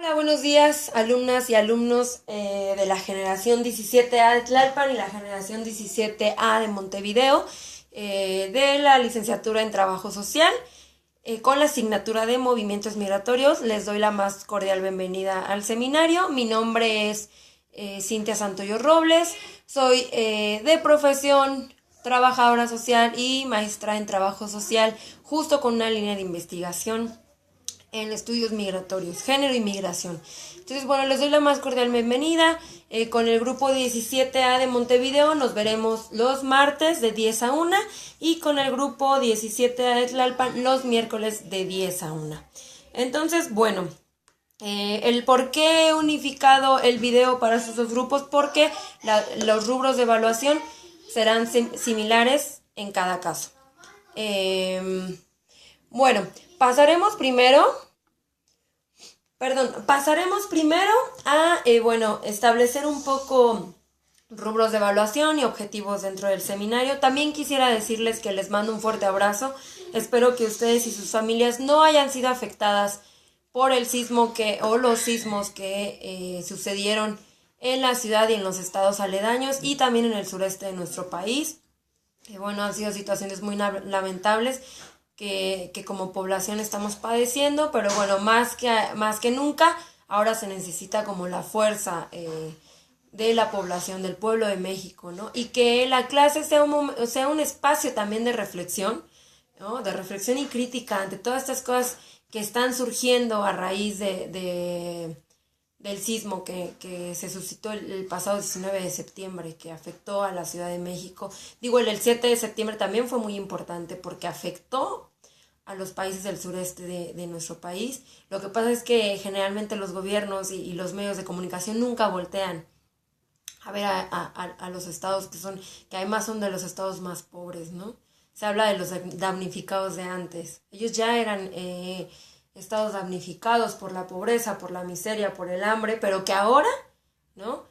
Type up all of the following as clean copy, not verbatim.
Hola, buenos días, alumnas y alumnos de la generación 17A de Tlalpan y la generación 17A de Montevideo, de la licenciatura en Trabajo Social, con la asignatura de Movimientos Migratorios. Les doy la más cordial bienvenida al seminario. Mi nombre es Cintia Santoyo Robles, soy de profesión trabajadora social y maestra en Trabajo Social, justo con una línea de investigación en estudios migratorios, género y migración. Entonces, bueno, les doy la más cordial bienvenida. Con el grupo 17A de Montevideo nos veremos los martes de 10 a 1 y con el grupo 17A de Tlalpan los miércoles de 10 a 1. Entonces, bueno, el por qué he unificado el video para esos dos grupos, porque los rubros de evaluación serán similares en cada caso. Bueno, pasaremos primero a establecer un poco rubros de evaluación y objetivos dentro del seminario. También quisiera decirles que les mando un fuerte abrazo. Espero que ustedes y sus familias no hayan sido afectadas por el sismo los sismos que sucedieron en la ciudad y en los estados aledaños y también en el sureste de nuestro país. Han sido situaciones muy lamentables que como población estamos padeciendo, pero bueno, más que nunca, ahora se necesita como la fuerza de la población, del pueblo de México, ¿no? Y que la clase sea un espacio también de reflexión, ¿no? De reflexión y crítica ante todas estas cosas que están surgiendo a raíz del sismo que se suscitó el pasado 19 de septiembre, que afectó a la Ciudad de México. El 7 de septiembre también fue muy importante porque afectó a los países del sureste de nuestro país. Lo que pasa es que generalmente los gobiernos y los medios de comunicación nunca voltean a ver a los estados que además son de los estados más pobres, ¿no? Se habla de los damnificados de antes. Ellos ya eran estados damnificados por la pobreza, por la miseria, por el hambre, pero que ahora, ¿no?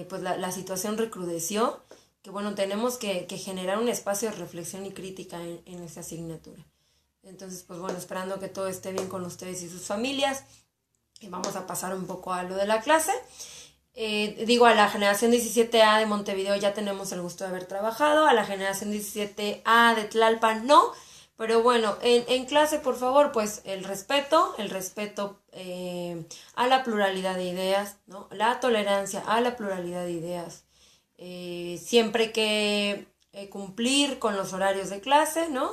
Pues la situación recrudeció, que bueno, tenemos que generar un espacio de reflexión y crítica en esta asignatura. Entonces, pues bueno, esperando que todo esté bien con ustedes y sus familias, vamos a pasar un poco a lo de la clase. A la generación 17A de Montevideo ya tenemos el gusto de haber trabajado, a la generación 17A de Tlalpan no, pero bueno, en clase, por favor, pues el respeto a la pluralidad de ideas, ¿no? La tolerancia a la pluralidad de ideas, siempre que cumplir con los horarios de clase, ¿no?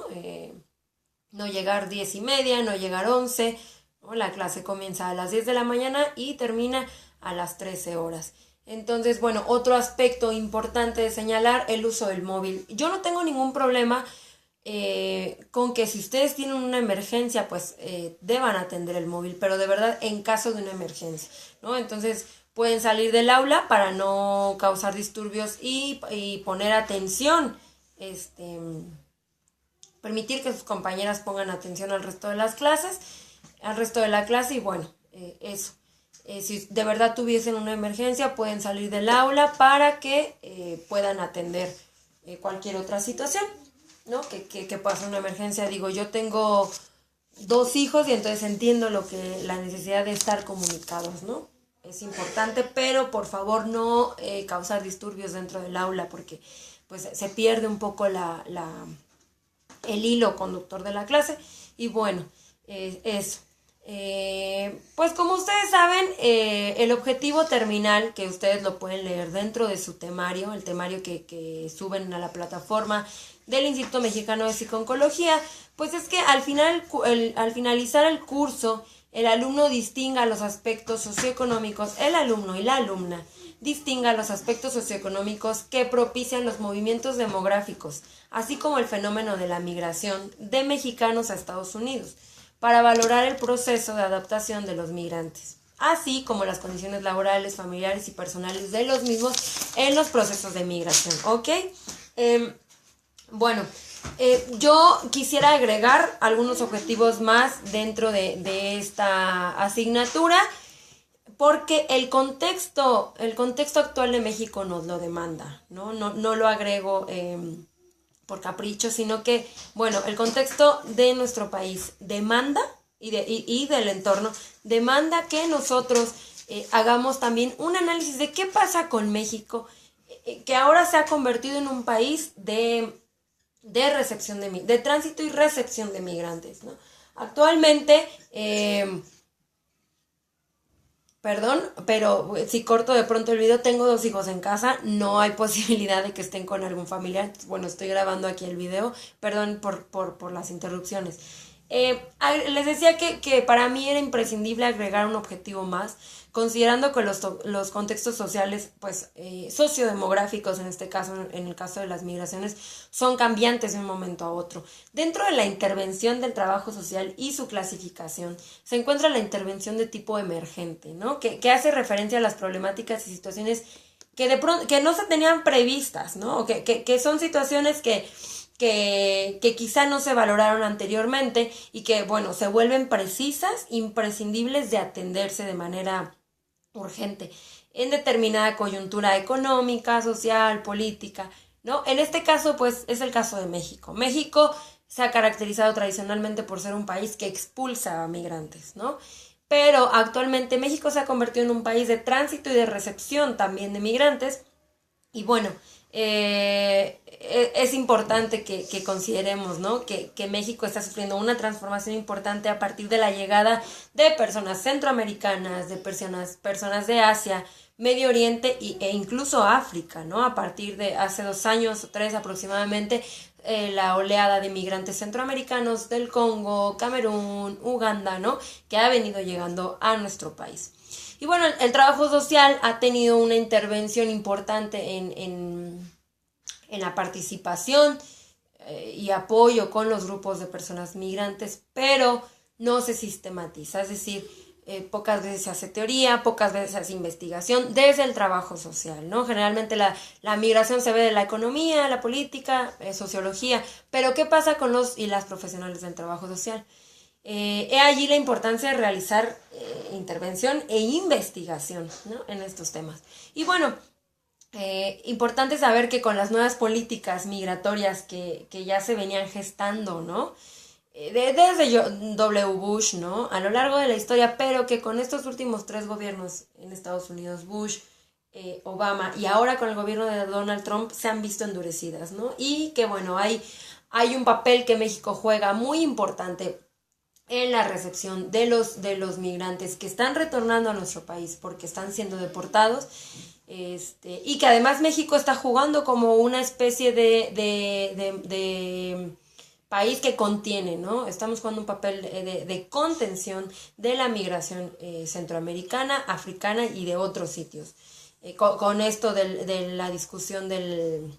No llegar 10:30, no llegar 11, ¿no? La clase comienza a las 10 de la mañana y termina a las 13 horas. Entonces, bueno, otro aspecto importante de señalar, el uso del móvil. Yo no tengo ningún problema con que si ustedes tienen una emergencia, pues deban atender el móvil, pero de verdad en caso de una emergencia, ¿no? Entonces pueden salir del aula para no causar disturbios y poner atención, permitir que sus compañeras pongan atención al resto de las clases, al resto de la clase y bueno, eso. Si de verdad tuviesen una emergencia, pueden salir del aula para que puedan atender cualquier otra situación, ¿no? Que pueda ser una emergencia. Yo tengo 2 hijos y entonces entiendo la necesidad de estar comunicados, ¿no? Es importante, pero por favor no causar disturbios dentro del aula porque pues se pierde un poco el hilo conductor de la clase. Y bueno, eso. Pues como ustedes saben, el objetivo terminal, que ustedes lo pueden leer dentro de su temario, el temario que suben a la plataforma del Instituto Mexicano de Psico-Oncología, pues es que al finalizar el curso, el alumno distinga los aspectos socioeconómicos, el alumno y la alumna distinga los aspectos socioeconómicos que propician los movimientos demográficos, así como el fenómeno de la migración de mexicanos a Estados Unidos, para valorar el proceso de adaptación de los migrantes, así como las condiciones laborales, familiares y personales de los mismos en los procesos de migración, ¿ok? Yo quisiera agregar algunos objetivos más dentro de esta asignatura, porque el contexto actual de México nos lo demanda, ¿no? No lo agrego por capricho, sino que, bueno, el contexto de nuestro país demanda y del entorno, demanda que nosotros hagamos también un análisis de qué pasa con México, que ahora se ha convertido en un país de recepción de tránsito y recepción de migrantes, ¿no? Actualmente, perdón, pero si corto de pronto el video, tengo 2 hijos en casa, no hay posibilidad de que estén con algún familiar. Bueno, estoy grabando aquí el video, perdón por las interrupciones. Les decía que para mí era imprescindible agregar un objetivo más, considerando que los contextos sociales, pues sociodemográficos en este caso, en el caso de las migraciones, son cambiantes de un momento a otro. Dentro de la intervención del trabajo social y su clasificación, se encuentra la intervención de tipo emergente, ¿no? Que hace referencia a las problemáticas y situaciones que de pronto, que no se tenían previstas, ¿no? Que son situaciones que quizá no se valoraron anteriormente y que, bueno, se vuelven precisas, imprescindibles de atenderse de manera urgente en determinada coyuntura económica, social, política, ¿no? En este caso, pues, es el caso de México. México se ha caracterizado tradicionalmente por ser un país que expulsa a migrantes, ¿no? Pero actualmente México se ha convertido en un país de tránsito y de recepción también de migrantes. Y bueno, es importante que consideremos, ¿no? Que México está sufriendo una transformación importante a partir de la llegada de personas centroamericanas, de personas de Asia, Medio Oriente e incluso África, ¿no? A partir de hace 2 años o 3 aproximadamente, la oleada de migrantes centroamericanos del Congo, Camerún, Uganda, ¿no? Que ha venido llegando a nuestro país. Y bueno, el trabajo social ha tenido una intervención importante en la participación y apoyo con los grupos de personas migrantes, pero no se sistematiza, es decir, pocas veces se hace teoría, pocas veces se hace investigación desde el trabajo social, ¿no? Generalmente la migración se ve de la economía, la política, sociología, pero ¿qué pasa con los y las profesionales del trabajo social? He allí la importancia de realizar intervención e investigación, ¿no? En estos temas. Y bueno, importante saber que con las nuevas políticas migratorias que ya se venían gestando, ¿no? Desde W. Bush, ¿no? A lo largo de la historia, pero que con estos últimos 3 gobiernos en Estados Unidos, Bush, Obama y ahora con el gobierno de Donald Trump, se han visto endurecidas, ¿no? Y que bueno, hay un papel que México juega muy importante en la recepción de los migrantes que están retornando a nuestro país porque están siendo deportados, y que además México está jugando como una especie de país que contiene, ¿no? Estamos jugando un papel de contención de la migración centroamericana, africana y de otros sitios. Con esto de la discusión del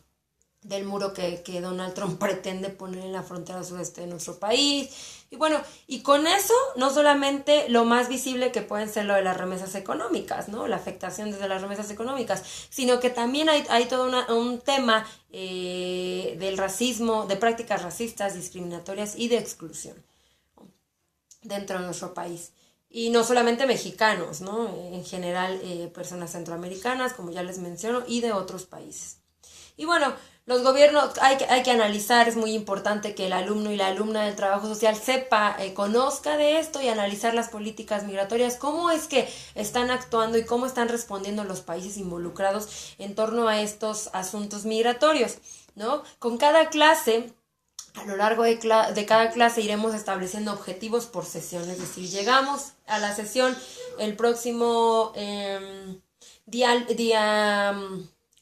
muro que Donald Trump pretende poner en la frontera sureste de nuestro país. Y bueno, y con eso no solamente lo más visible que pueden ser lo de las remesas económicas, ¿no? La afectación desde las remesas económicas, sino que también hay todo un tema del racismo, de prácticas racistas, discriminatorias y de exclusión, ¿no? Dentro de nuestro país. Y no solamente mexicanos, ¿no? En general, personas centroamericanas, como ya les menciono, y de otros países. Y bueno, los gobiernos hay que analizar, es muy importante que el alumno y la alumna del trabajo social sepa, conozca de esto y analizar las políticas migratorias, cómo es que están actuando y cómo están respondiendo los países involucrados en torno a estos asuntos migratorios, ¿no? Con cada clase, a lo largo de cada clase iremos estableciendo objetivos por sesión, es decir, llegamos a la sesión el próximo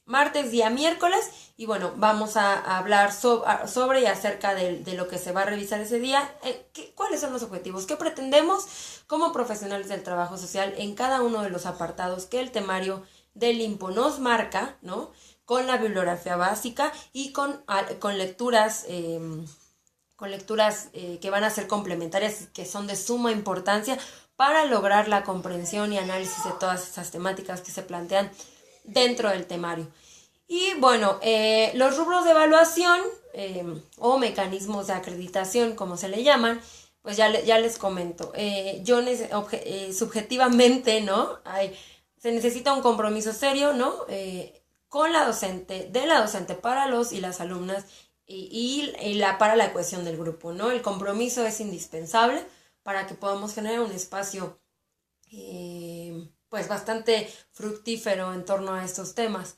martes, día miércoles, y bueno, vamos a hablar sobre y acerca de lo que se va a revisar ese día, cuáles son los objetivos, qué pretendemos como profesionales del trabajo social en cada uno de los apartados que el temario del IMPO nos marca, ¿no? Con la bibliografía básica y con lecturas que van a ser complementarias y que son de suma importancia para lograr la comprensión y análisis de todas estas temáticas que se plantean dentro del temario. Y bueno, los rubros de evaluación o mecanismos de acreditación, como se le llaman, pues ya les comento. Yo subjetivamente, ¿no? Se necesita un compromiso serio, ¿no? Con la docente, de la docente para los y las alumnas y para la cohesión del grupo, ¿no? El compromiso es indispensable para que podamos generar un espacio pues bastante fructífero en torno a estos temas.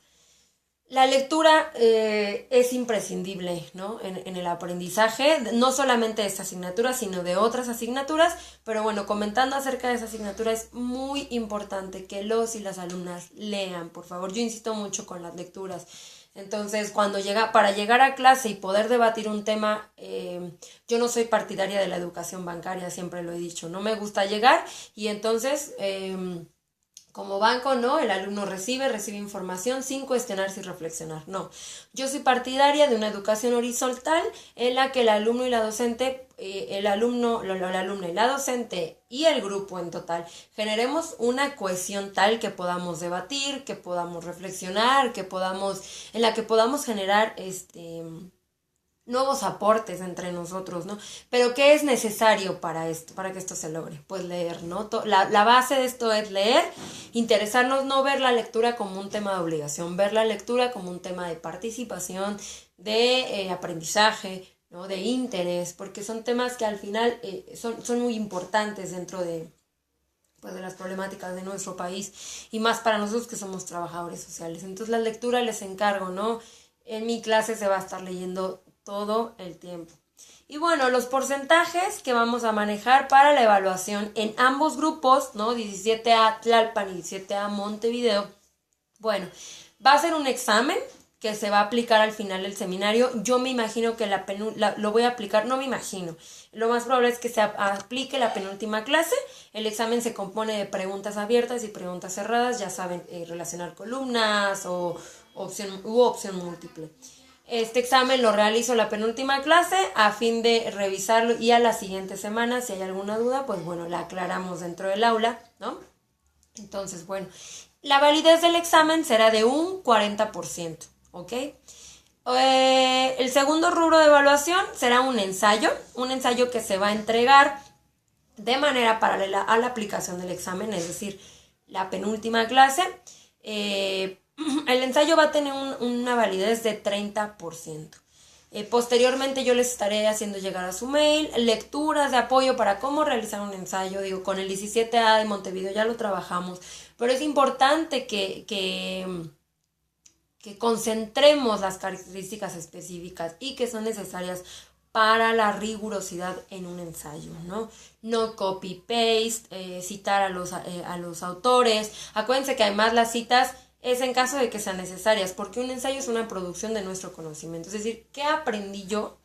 La lectura es imprescindible, ¿no? En el aprendizaje, no solamente de esta asignatura, sino de otras asignaturas, pero bueno, comentando acerca de esa asignatura, es muy importante que los y las alumnas lean, por favor. Yo insisto mucho con las lecturas. Entonces, para llegar a clase y poder debatir un tema, yo no soy partidaria de la educación bancaria, siempre lo he dicho, no me gusta llegar y entonces... como banco, no, el alumno recibe información sin cuestionarse y reflexionar. No, yo soy partidaria de una educación horizontal en la que el alumno y la docente, la alumna y la docente y el grupo en total generemos una cohesión tal que podamos debatir, que podamos reflexionar, en la que podamos generar nuevos aportes entre nosotros, ¿no? Pero ¿qué es necesario para esto, para que esto se logre? Pues leer, ¿no? La base de esto es leer, interesarnos, no ver la lectura como un tema de obligación, ver la lectura como un tema de participación, de aprendizaje, ¿no? De interés, porque son temas que al final son muy importantes dentro de las problemáticas de nuestro país y más para nosotros que somos trabajadores sociales. Entonces la lectura les encargo, ¿no? En mi clase se va a estar leyendo todo el tiempo. Y bueno, los porcentajes que vamos a manejar para la evaluación en ambos grupos, ¿no? 17A Tlalpan y 17A Montevideo. Bueno, va a ser un examen que se va a aplicar al final del seminario. Yo me imagino que lo voy a aplicar, no me imagino. Lo más probable es que se aplique la penúltima clase. El examen se compone de preguntas abiertas y preguntas cerradas. Ya saben, relacionar columnas o opción múltiple. Este examen lo realizo la penúltima clase a fin de revisarlo y a la siguiente semana, si hay alguna duda, pues bueno, la aclaramos dentro del aula, ¿no? Entonces, bueno, la validez del examen será de un 40%, ¿ok? El segundo rubro de evaluación será un ensayo que se va a entregar de manera paralela a la aplicación del examen, es decir, la penúltima clase. El ensayo va a tener una validez de 30%. Posteriormente yo les estaré haciendo llegar a su mail lecturas de apoyo para cómo realizar un ensayo. Digo, con el 17A de Montevideo ya lo trabajamos, pero es importante que concentremos las características específicas y que son necesarias para la rigurosidad en un ensayo, ¿no? No copy-paste, citar a los autores. Acuérdense que además las citas es en caso de que sean necesarias, porque un ensayo es una producción de nuestro conocimiento. Es decir, ¿qué aprendí yo?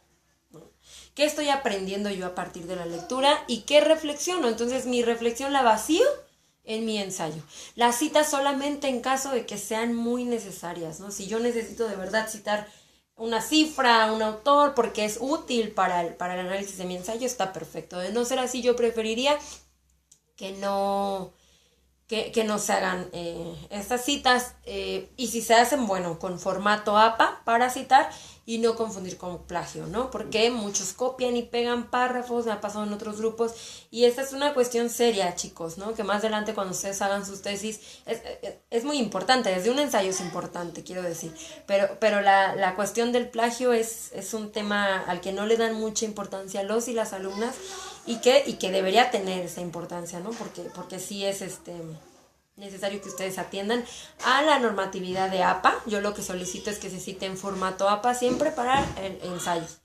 ¿Qué estoy aprendiendo yo a partir de la lectura? ¿Y qué reflexiono? Entonces, mi reflexión la vacío en mi ensayo. Las citas solamente en caso de que sean muy necesarias, ¿no? Si yo necesito de verdad citar una cifra, un autor, porque es útil para el análisis de mi ensayo, está perfecto. De no ser así, yo preferiría que no se hagan estas citas y si se hacen, bueno, con formato APA para citar y no confundir con plagio, ¿no? Porque muchos copian y pegan párrafos, me ha pasado en otros grupos y esta es una cuestión seria, chicos, ¿no? Que más adelante cuando ustedes hagan sus tesis es muy importante, desde un ensayo es importante, quiero decir, pero la cuestión del plagio es un tema al que no le dan mucha importancia los y las alumnas y que debería tener esa importancia, ¿no? Porque sí es necesario que ustedes atiendan a la normatividad de APA. Yo lo que solicito es que se cite en formato APA siempre para ensayos,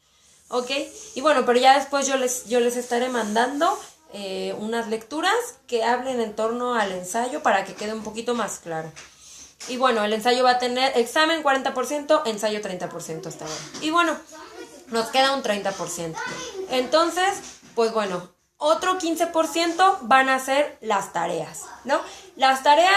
¿ok? Y bueno, pero ya después yo les estaré mandando unas lecturas que hablen en torno al ensayo para que quede un poquito más claro. Y bueno, el ensayo va a tener examen 40%, ensayo 30% hasta ahora. Y bueno, nos queda un 30%. Entonces, pues bueno, otro 15% van a ser las tareas, ¿no? Las tareas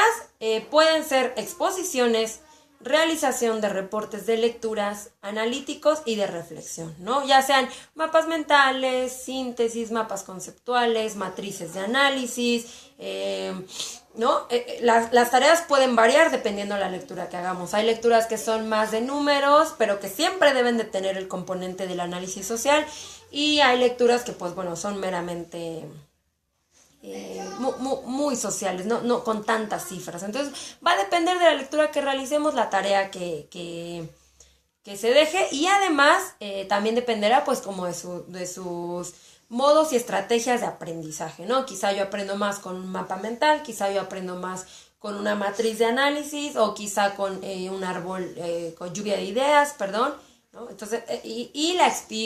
pueden ser exposiciones, realización de reportes de lecturas, analíticos y de reflexión, ¿no? Ya sean mapas mentales, síntesis, mapas conceptuales, matrices de análisis, ¿no? Las tareas pueden variar dependiendo de la lectura que hagamos. Hay lecturas que son más de números, pero que siempre deben de tener el componente del análisis social. Y hay lecturas que, pues bueno, son meramente muy sociales, no con tantas cifras. Entonces, va a depender de la lectura que realicemos, la tarea que se deje. Y además, también dependerá, pues, como de sus modos y estrategias de aprendizaje, ¿no? Quizá yo aprendo más con un mapa mental, quizá yo aprendo más con una matriz de análisis o quizá con un árbol, con lluvia de ideas, perdón, ¿no? Entonces, y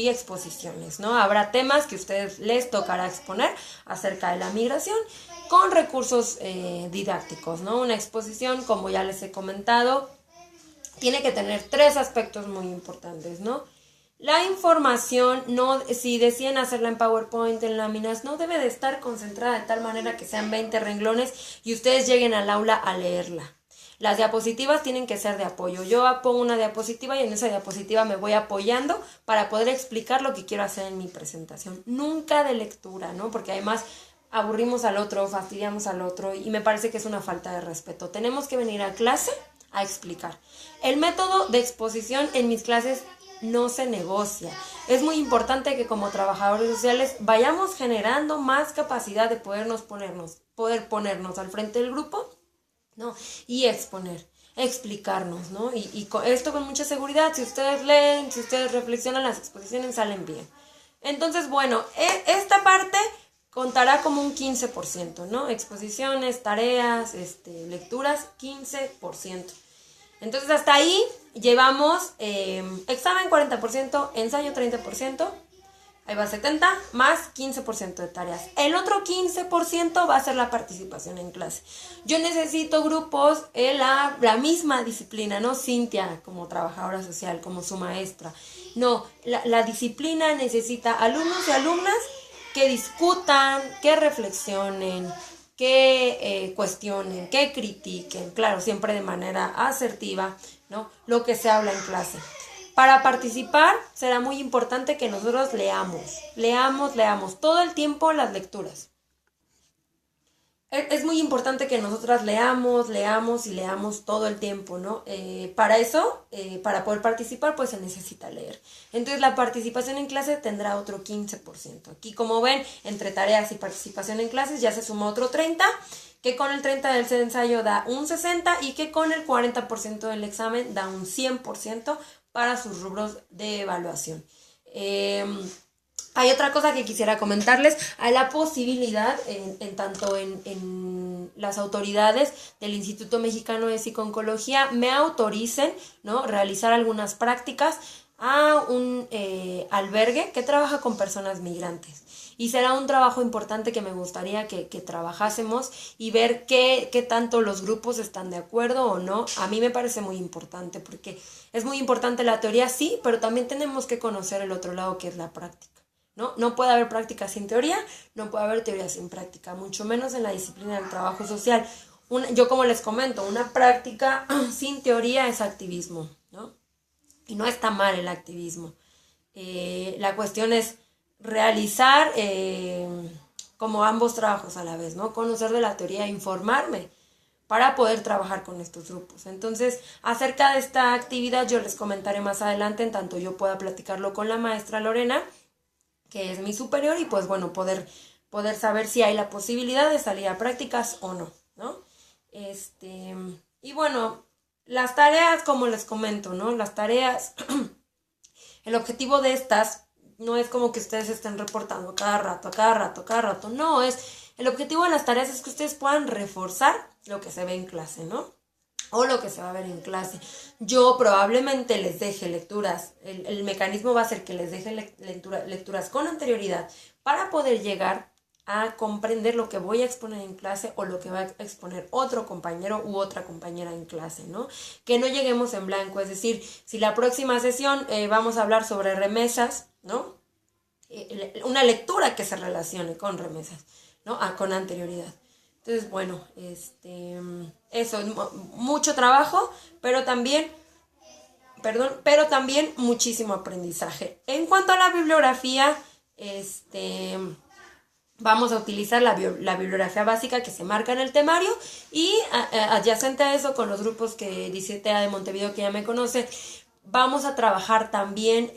exposiciones, ¿no? Habrá temas que a ustedes les tocará exponer acerca de la migración con recursos didácticos, ¿no? Una exposición, como ya les he comentado, tiene que tener 3 aspectos muy importantes, ¿no? La información, si deciden hacerla en PowerPoint, en láminas, no debe de estar concentrada de tal manera que sean 20 renglones y ustedes lleguen al aula a leerla. Las diapositivas tienen que ser de apoyo. Yo pongo una diapositiva y en esa diapositiva me voy apoyando para poder explicar lo que quiero hacer en mi presentación. Nunca de lectura, ¿no? Porque además aburrimos al otro, fastidiamos al otro y me parece que es una falta de respeto. Tenemos que venir a clase a explicar. El método de exposición en mis clases no se negocia. Es muy importante que como trabajadores sociales vayamos generando más capacidad de poder ponernos al frente del grupo, ¿no? Y explicarnos, ¿no? Y esto con mucha seguridad, si ustedes leen, si ustedes reflexionan, las exposiciones salen bien. Entonces, bueno, esta parte contará como un 15%, ¿no? Exposiciones, tareas, lecturas, 15%. Entonces hasta ahí llevamos examen 40%, ensayo 30%, ahí va 70%, más 15% de tareas. El otro 15% va a ser la participación en clase. Yo necesito grupos en la misma disciplina, ¿no? Cintia como trabajadora social, como su maestra. No, la disciplina necesita alumnos y alumnas que discutan, que reflexionen, que cuestionen, que critiquen, claro, siempre de manera asertiva, ¿no? Lo que se habla en clase. Para participar será muy importante que nosotros leamos todo el tiempo las lecturas. Es muy importante que nosotras leamos todo el tiempo, ¿no? Para eso, para poder participar, pues se necesita leer. Entonces la participación en clase tendrá otro 15%. Aquí, como ven, entre tareas y participación en clases ya se suma otro 30%, que con el 30% del ensayo da un 60% y que con el 40% del examen da un 100% para sus rubros de evaluación. Hay otra cosa que quisiera comentarles. Hay la posibilidad, tanto en las autoridades del Instituto Mexicano de Psico-Oncología me autoricen, ¿no?, realizar algunas prácticas a un albergue que trabaja con personas migrantes. Y será un trabajo importante que me gustaría que trabajásemos y ver qué tanto los grupos están de acuerdo o no. A mí me parece muy importante porque es muy importante la teoría, sí, pero también tenemos que conocer el otro lado que es la práctica. No puede haber práctica sin teoría, no puede haber teoría sin práctica, mucho menos en la disciplina del trabajo social. Yo, como les comento, una práctica sin teoría es activismo, ¿no? Y no está mal el activismo. La cuestión es realizar como ambos trabajos a la vez, ¿no? Conocer de la teoría e informarme para poder trabajar con estos grupos. Entonces, acerca de esta actividad yo les comentaré más adelante, en tanto yo pueda platicarlo con la maestra Lorena, que es mi superior, y pues bueno, poder saber si hay la posibilidad de salir a prácticas o no, ¿no? Y bueno, las tareas, como les comento, ¿no? Las tareas, el objetivo de estas no es como que ustedes estén reportando cada rato, no, el objetivo de las tareas es que ustedes puedan reforzar lo que se ve en clase, ¿no? O lo que se va a ver en clase. Yo probablemente les deje lecturas, el mecanismo va a ser que les deje lecturas con anterioridad para poder llegar a comprender lo que voy a exponer en clase o lo que va a exponer otro compañero u otra compañera en clase, ¿no? Que no lleguemos en blanco, es decir, si la próxima sesión vamos a hablar sobre remesas, ¿no? Una lectura que se relacione con remesas, ¿no? Con anterioridad. Entonces, bueno, eso es mucho trabajo, pero también muchísimo aprendizaje. En cuanto a la bibliografía, vamos a utilizar la bibliografía básica que se marca en el temario y adyacente a eso, con los grupos que 17A de Montevideo que ya me conoce, vamos a trabajar también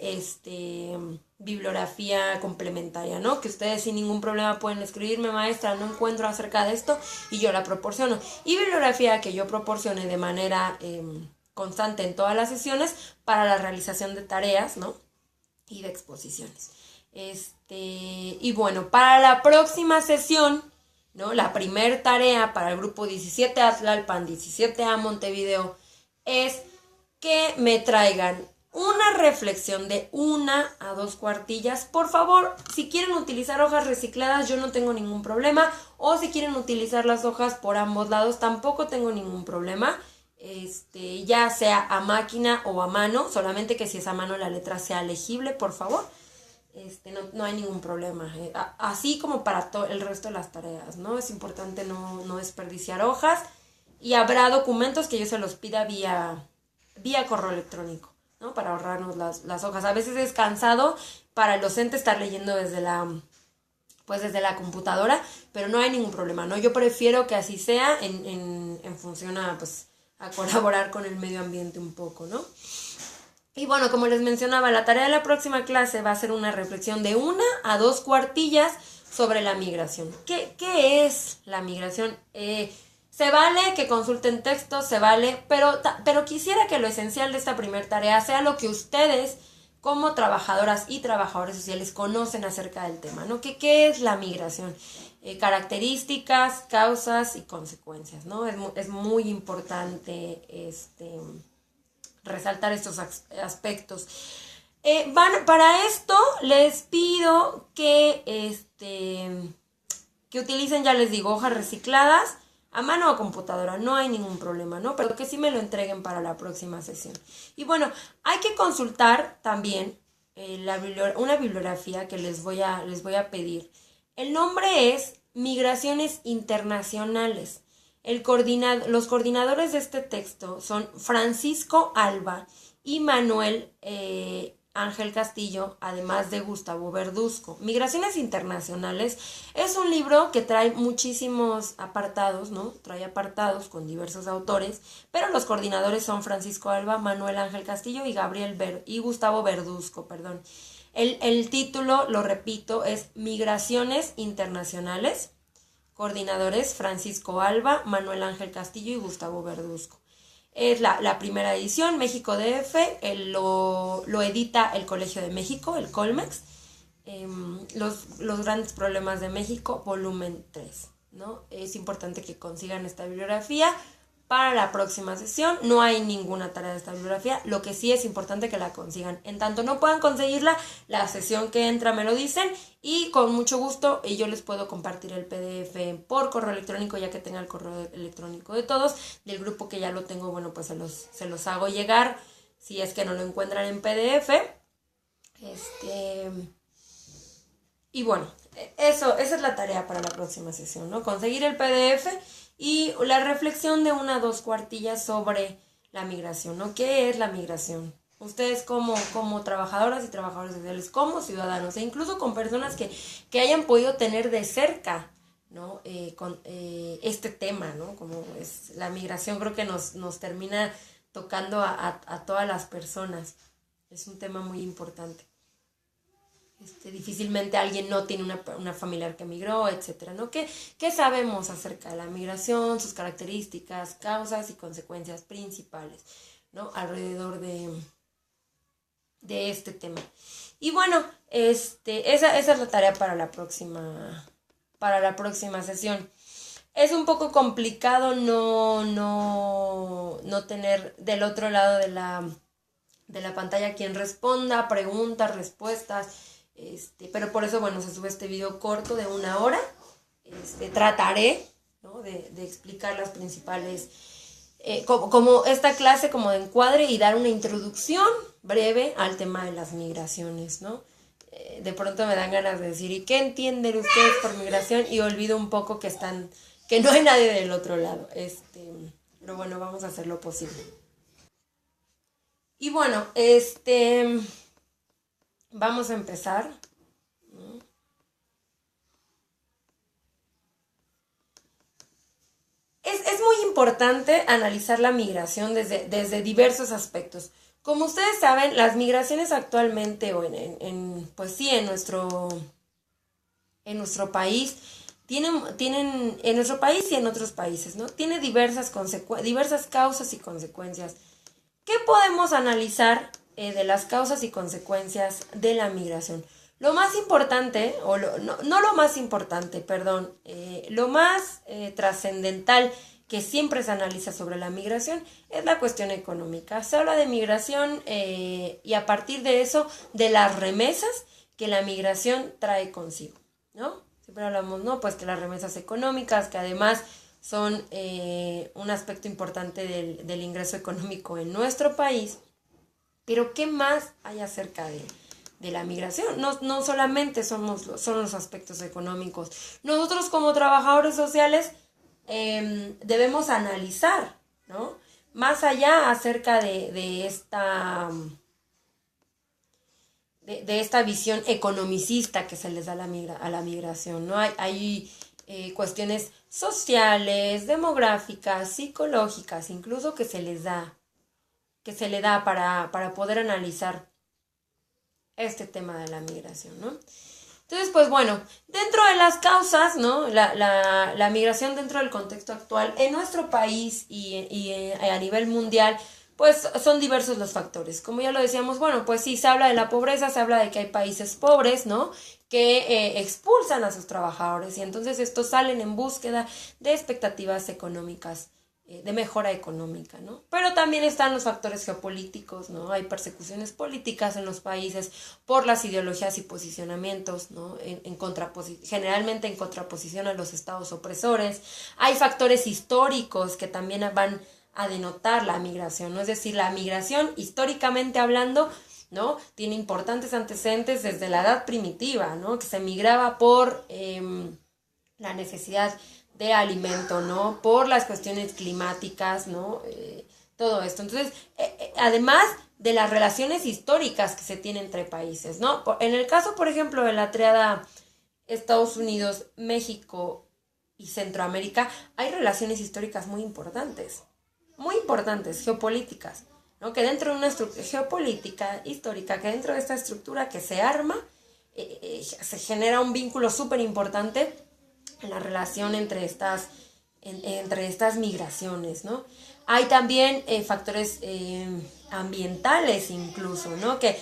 bibliografía complementaria, ¿no? Que ustedes sin ningún problema pueden escribirme: maestra, no encuentro acerca de esto, y yo la proporciono. Y bibliografía que yo proporcione de manera constante en todas las sesiones para la realización de tareas, ¿no? Y de exposiciones. Y bueno, para la próxima sesión, ¿no? La primer tarea para el grupo 17A Tlalpan, 17A Montevideo, es que me traigan una reflexión de 1 a 2 cuartillas. Por favor, si quieren utilizar hojas recicladas, yo no tengo ningún problema. O si quieren utilizar las hojas por ambos lados, tampoco tengo ningún problema. Ya sea a máquina o a mano, solamente que si es a mano la letra sea legible, por favor. No hay ningún problema. Así como para el resto de las tareas, ¿no? Es importante no desperdiciar hojas. Y habrá documentos que yo se los pida vía correo electrónico, ¿no? Para ahorrarnos las hojas. A veces es cansado para el docente estar leyendo desde la computadora, pero no hay ningún problema, ¿no? Yo prefiero que así sea en función a colaborar con el medio ambiente un poco, ¿no? Y bueno, como les mencionaba, la tarea de la próxima clase va a ser una reflexión de 1 a 2 cuartillas sobre la migración. ¿Qué es la migración? Se vale que consulten textos, se vale, pero quisiera que lo esencial de esta primera tarea sea lo que ustedes, como trabajadoras y trabajadores sociales, conocen acerca del tema, ¿no? ¿Qué es la migración? Características, causas y consecuencias, ¿no? Es muy importante resaltar estos aspectos. Para esto les pido que utilicen, ya les digo, hojas recicladas, a mano o computadora, no hay ningún problema, ¿no? Pero que sí me lo entreguen para la próxima sesión. Y bueno, hay que consultar también una bibliografía que les voy a pedir. El nombre es Migraciones Internacionales. Los coordinadores de este texto son Francisco Alba y Manuel Ángel Castillo, además de Gustavo Verduzco. Migraciones Internacionales es un libro que trae muchísimos apartados, ¿no? Trae apartados con diversos autores, pero los coordinadores son Francisco Alba, Manuel Ángel Castillo y Gustavo Verduzco, perdón. El título, lo repito, es Migraciones Internacionales. Coordinadores Francisco Alba, Manuel Ángel Castillo y Gustavo Verduzco. Es la primera edición, México DF, lo edita el Colegio de México, el Colmex. Los grandes problemas de México, volumen 3, ¿no? Es importante que consigan esta bibliografía para la próxima sesión. No hay ninguna tarea de esta bibliografía, lo que sí es importante que la consigan. En tanto no puedan conseguirla, la sesión que entra me lo dicen y con mucho gusto yo les puedo compartir el PDF por correo electrónico, ya que tenga el correo electrónico de todos. Del grupo que ya lo tengo, bueno, pues se los hago llegar si es que no lo encuentran en PDF. Y bueno, esa es la tarea para la próxima sesión, ¿no? Conseguir el PDF y la reflexión de 1 a 2 cuartillas sobre la migración, ¿no? ¿Qué es la migración? Ustedes como trabajadoras y trabajadores sociales, como ciudadanos, e incluso con personas que hayan podido tener de cerca, ¿no? Con este tema, ¿no? Como es la migración, creo que nos termina tocando a todas las personas. Es un tema muy importante. Difícilmente alguien no tiene una familiar que migró, etcétera, ¿no? ¿Qué sabemos acerca de la migración, sus características, causas y consecuencias principales, ¿no? Alrededor de este tema. Y bueno, esa es la tarea para la próxima sesión. Es un poco complicado no tener del otro lado de la pantalla quien responda, preguntas, respuestas. Pero por eso, bueno, se sube este video corto de 1 hora. Trataré, ¿no? de explicar las principales, como esta clase como de encuadre y dar una introducción breve al tema de las migraciones, ¿no? De pronto me dan ganas de decir, ¿y qué entienden ustedes por migración? Y olvido un poco que no hay nadie del otro lado. Pero bueno, vamos a hacer lo posible. Y bueno, vamos a empezar. Es muy importante analizar la migración desde diversos aspectos. Como ustedes saben, las migraciones actualmente o en nuestro país tienen en nuestro país y en otros países, ¿no? Tiene diversas causas y consecuencias. ¿Qué podemos analizar de las causas y consecuencias de la migración? Lo más importante, no lo más importante, perdón, lo más trascendental que siempre se analiza sobre la migración es la cuestión económica. Se habla de migración y a partir de eso, de las remesas que la migración trae consigo, ¿no? Siempre hablamos, ¿no? Pues que las remesas económicas, que además son un aspecto importante del ingreso económico en nuestro país. Pero ¿qué más hay acerca de la migración? No solamente son los aspectos económicos. Nosotros como trabajadores sociales debemos analizar, ¿no? Más allá acerca de esta visión economicista que se les da a la migración, ¿no? Hay cuestiones sociales, demográficas, psicológicas, incluso que se le da para poder analizar este tema de la migración, ¿no? Entonces, pues bueno, dentro de las causas, ¿no? La migración dentro del contexto actual en nuestro país y a nivel mundial, pues son diversos los factores. Como ya lo decíamos, bueno, pues sí, se habla de la pobreza, se habla de que hay países pobres, ¿no? Que expulsan a sus trabajadores y entonces estos salen en búsqueda de expectativas económicas, de mejora económica, ¿no? Pero también están los factores geopolíticos, ¿no? Hay persecuciones políticas en los países por las ideologías y posicionamientos, ¿no? Generalmente en contraposición a los estados opresores. Hay factores históricos que también van a denotar la migración, ¿no? Es decir, la migración, históricamente hablando, ¿no? Tiene importantes antecedentes desde la edad primitiva, ¿no? Que se migraba por la necesidad de alimento, ¿no? Por las cuestiones climáticas, ¿no? Todo esto. Entonces, además de las relaciones históricas que se tienen entre países, ¿no? En el caso, por ejemplo, de la triada Estados Unidos, México y Centroamérica, hay relaciones históricas muy importantes, geopolíticas, ¿no? Que dentro de una estructura geopolítica histórica, que dentro de esta estructura que se arma, se genera un vínculo súper importante en la relación entre estas migraciones, ¿no? Hay también factores ambientales incluso, ¿no? Que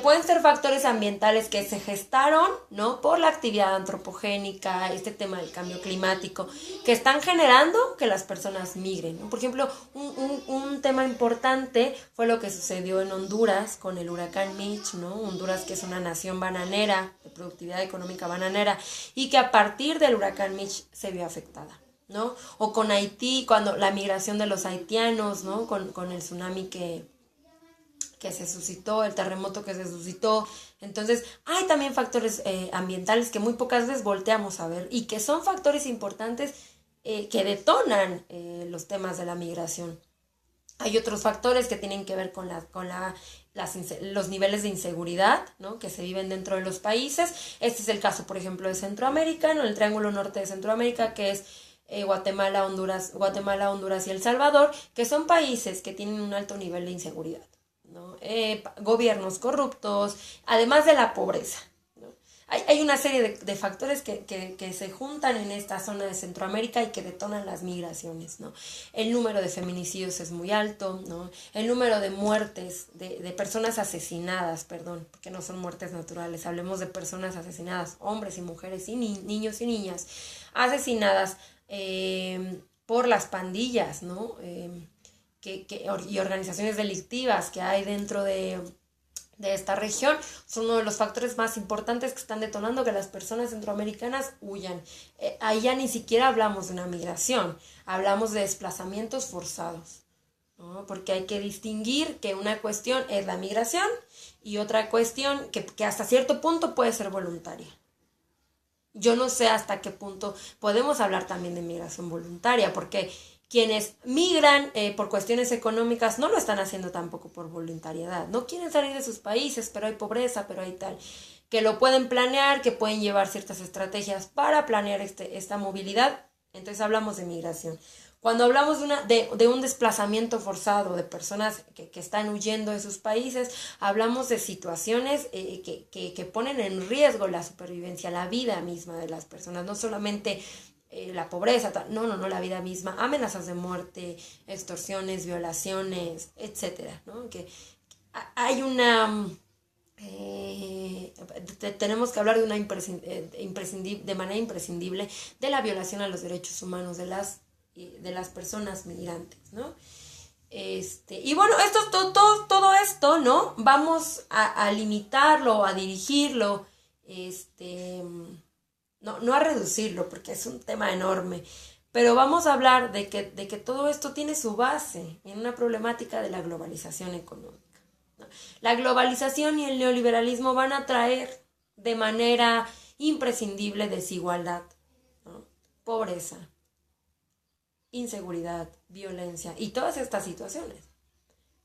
pueden ser factores ambientales que se gestaron, ¿no? Por la actividad antropogénica, este tema del cambio climático, que están generando que las personas migren, ¿no? Por ejemplo, un tema importante fue lo que sucedió en Honduras con el huracán Mitch, ¿no? Honduras, que es una nación bananera, de productividad económica bananera, y que a partir del huracán Mitch se vio afectada, ¿no? O con Haití, cuando la migración de los haitianos, ¿no? Con el tsunami que se suscitó, el terremoto que se suscitó. Entonces, hay también factores ambientales que muy pocas veces volteamos a ver y que son factores importantes que detonan los temas de la migración. Hay otros factores que tienen que ver con los niveles de inseguridad, ¿no? Que se viven dentro de los países. Este es el caso, por ejemplo, de Centroamérica, ¿no? El Triángulo Norte de Centroamérica, que es Guatemala, Honduras y El Salvador, que son países que tienen un alto nivel de inseguridad, ¿no? Gobiernos corruptos, además de la pobreza, ¿no? Hay una serie de factores que se juntan en esta zona de Centroamérica y que detonan las migraciones, ¿no? El número de feminicidios es muy alto, ¿no? El número de muertes, de personas asesinadas, perdón, porque no son muertes naturales, hablemos de personas asesinadas, hombres y mujeres, y niños y niñas, asesinadas por las pandillas, ¿no? Y organizaciones delictivas que hay dentro de esta región, son uno de los factores más importantes que están detonando que las personas centroamericanas huyan. Ahí ya ni siquiera hablamos de una migración, hablamos de desplazamientos forzados, ¿no? Porque hay que distinguir que una cuestión es la migración y otra cuestión que hasta cierto punto puede ser voluntaria. Yo no sé hasta qué punto podemos hablar también de migración voluntaria, porque quienes migran por cuestiones económicas no lo están haciendo tampoco por voluntariedad. No quieren salir de sus países, pero hay pobreza, pero hay tal. Que lo pueden planear, que pueden llevar ciertas estrategias para planear esta movilidad. Entonces hablamos de migración. Cuando hablamos de un desplazamiento forzado de personas que están huyendo de sus países, hablamos de situaciones que ponen en riesgo la supervivencia, la vida misma de las personas, no solamente la pobreza, no, la vida misma, amenazas de muerte, extorsiones, violaciones, etcétera, ¿no? Que hay una tenemos que hablar de de manera imprescindible de la violación a los derechos humanos de las personas migrantes, ¿no? Y bueno, todo esto, ¿no? Vamos a limitarlo, a dirigirlo, no a reducirlo, porque es un tema enorme, pero vamos a hablar de que todo esto tiene su base en una problemática de la globalización económica, ¿no? La globalización y el neoliberalismo van a traer de manera imprescindible desigualdad, ¿no? Pobreza, inseguridad, violencia y todas estas situaciones,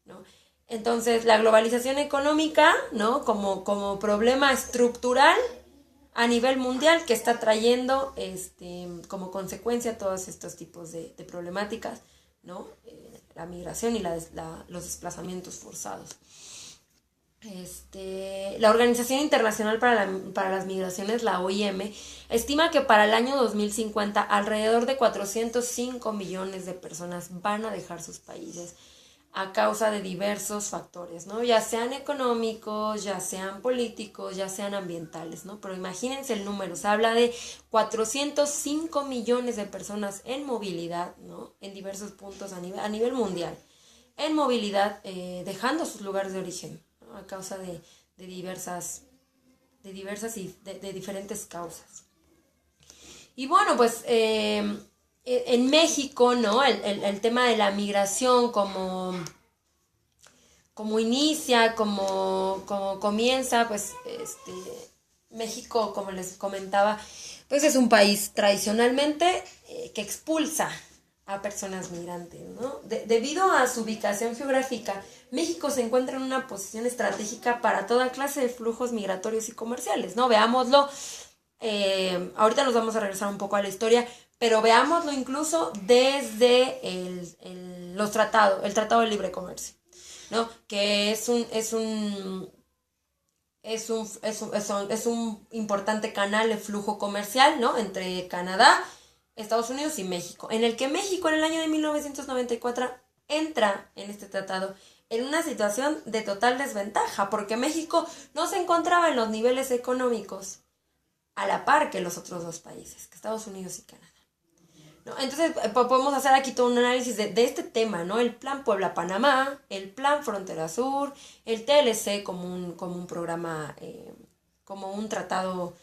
¿no? Entonces, la globalización económica, ¿no? Como problema estructural a nivel mundial que está trayendo como consecuencia todos estos tipos de problemáticas, ¿no? La migración y los desplazamientos forzados. La Organización Internacional para las Migraciones, la OIM, estima que para el año 2050 alrededor de 405 millones de personas van a dejar sus países a causa de diversos factores, ¿no? Ya sean económicos, ya sean políticos, ya sean ambientales, ¿no? Pero imagínense el número, se habla de 405 millones de personas en movilidad, ¿no? En diversos puntos a nivel mundial, en movilidad, dejando sus lugares de origen, ¿no? A causa de diversas y de diferentes causas. Y bueno, pues en México, ¿no? El tema de la migración como inicia, como comienza, pues México, como les comentaba, pues es un país tradicionalmente que expulsa a personas migrantes, ¿no? Debido a su ubicación geográfica, México se encuentra en una posición estratégica para toda clase de flujos migratorios y comerciales, ¿no? Veámoslo, ahorita nos vamos a regresar un poco a la historia, pero veámoslo incluso desde el Tratado de Libre Comercio, ¿no? Que es un importante canal de flujo comercial, ¿no? Entre Canadá, Estados Unidos y México, en el que México en el año de 1994 entra en este tratado en una situación de total desventaja, porque México no se encontraba en los niveles económicos a la par que los otros dos países, que Estados Unidos y Canadá, ¿no? Entonces podemos hacer aquí todo un análisis de este tema, ¿no? El Plan Puebla-Panamá, el Plan Frontera Sur, el TLC como un programa, como un tratado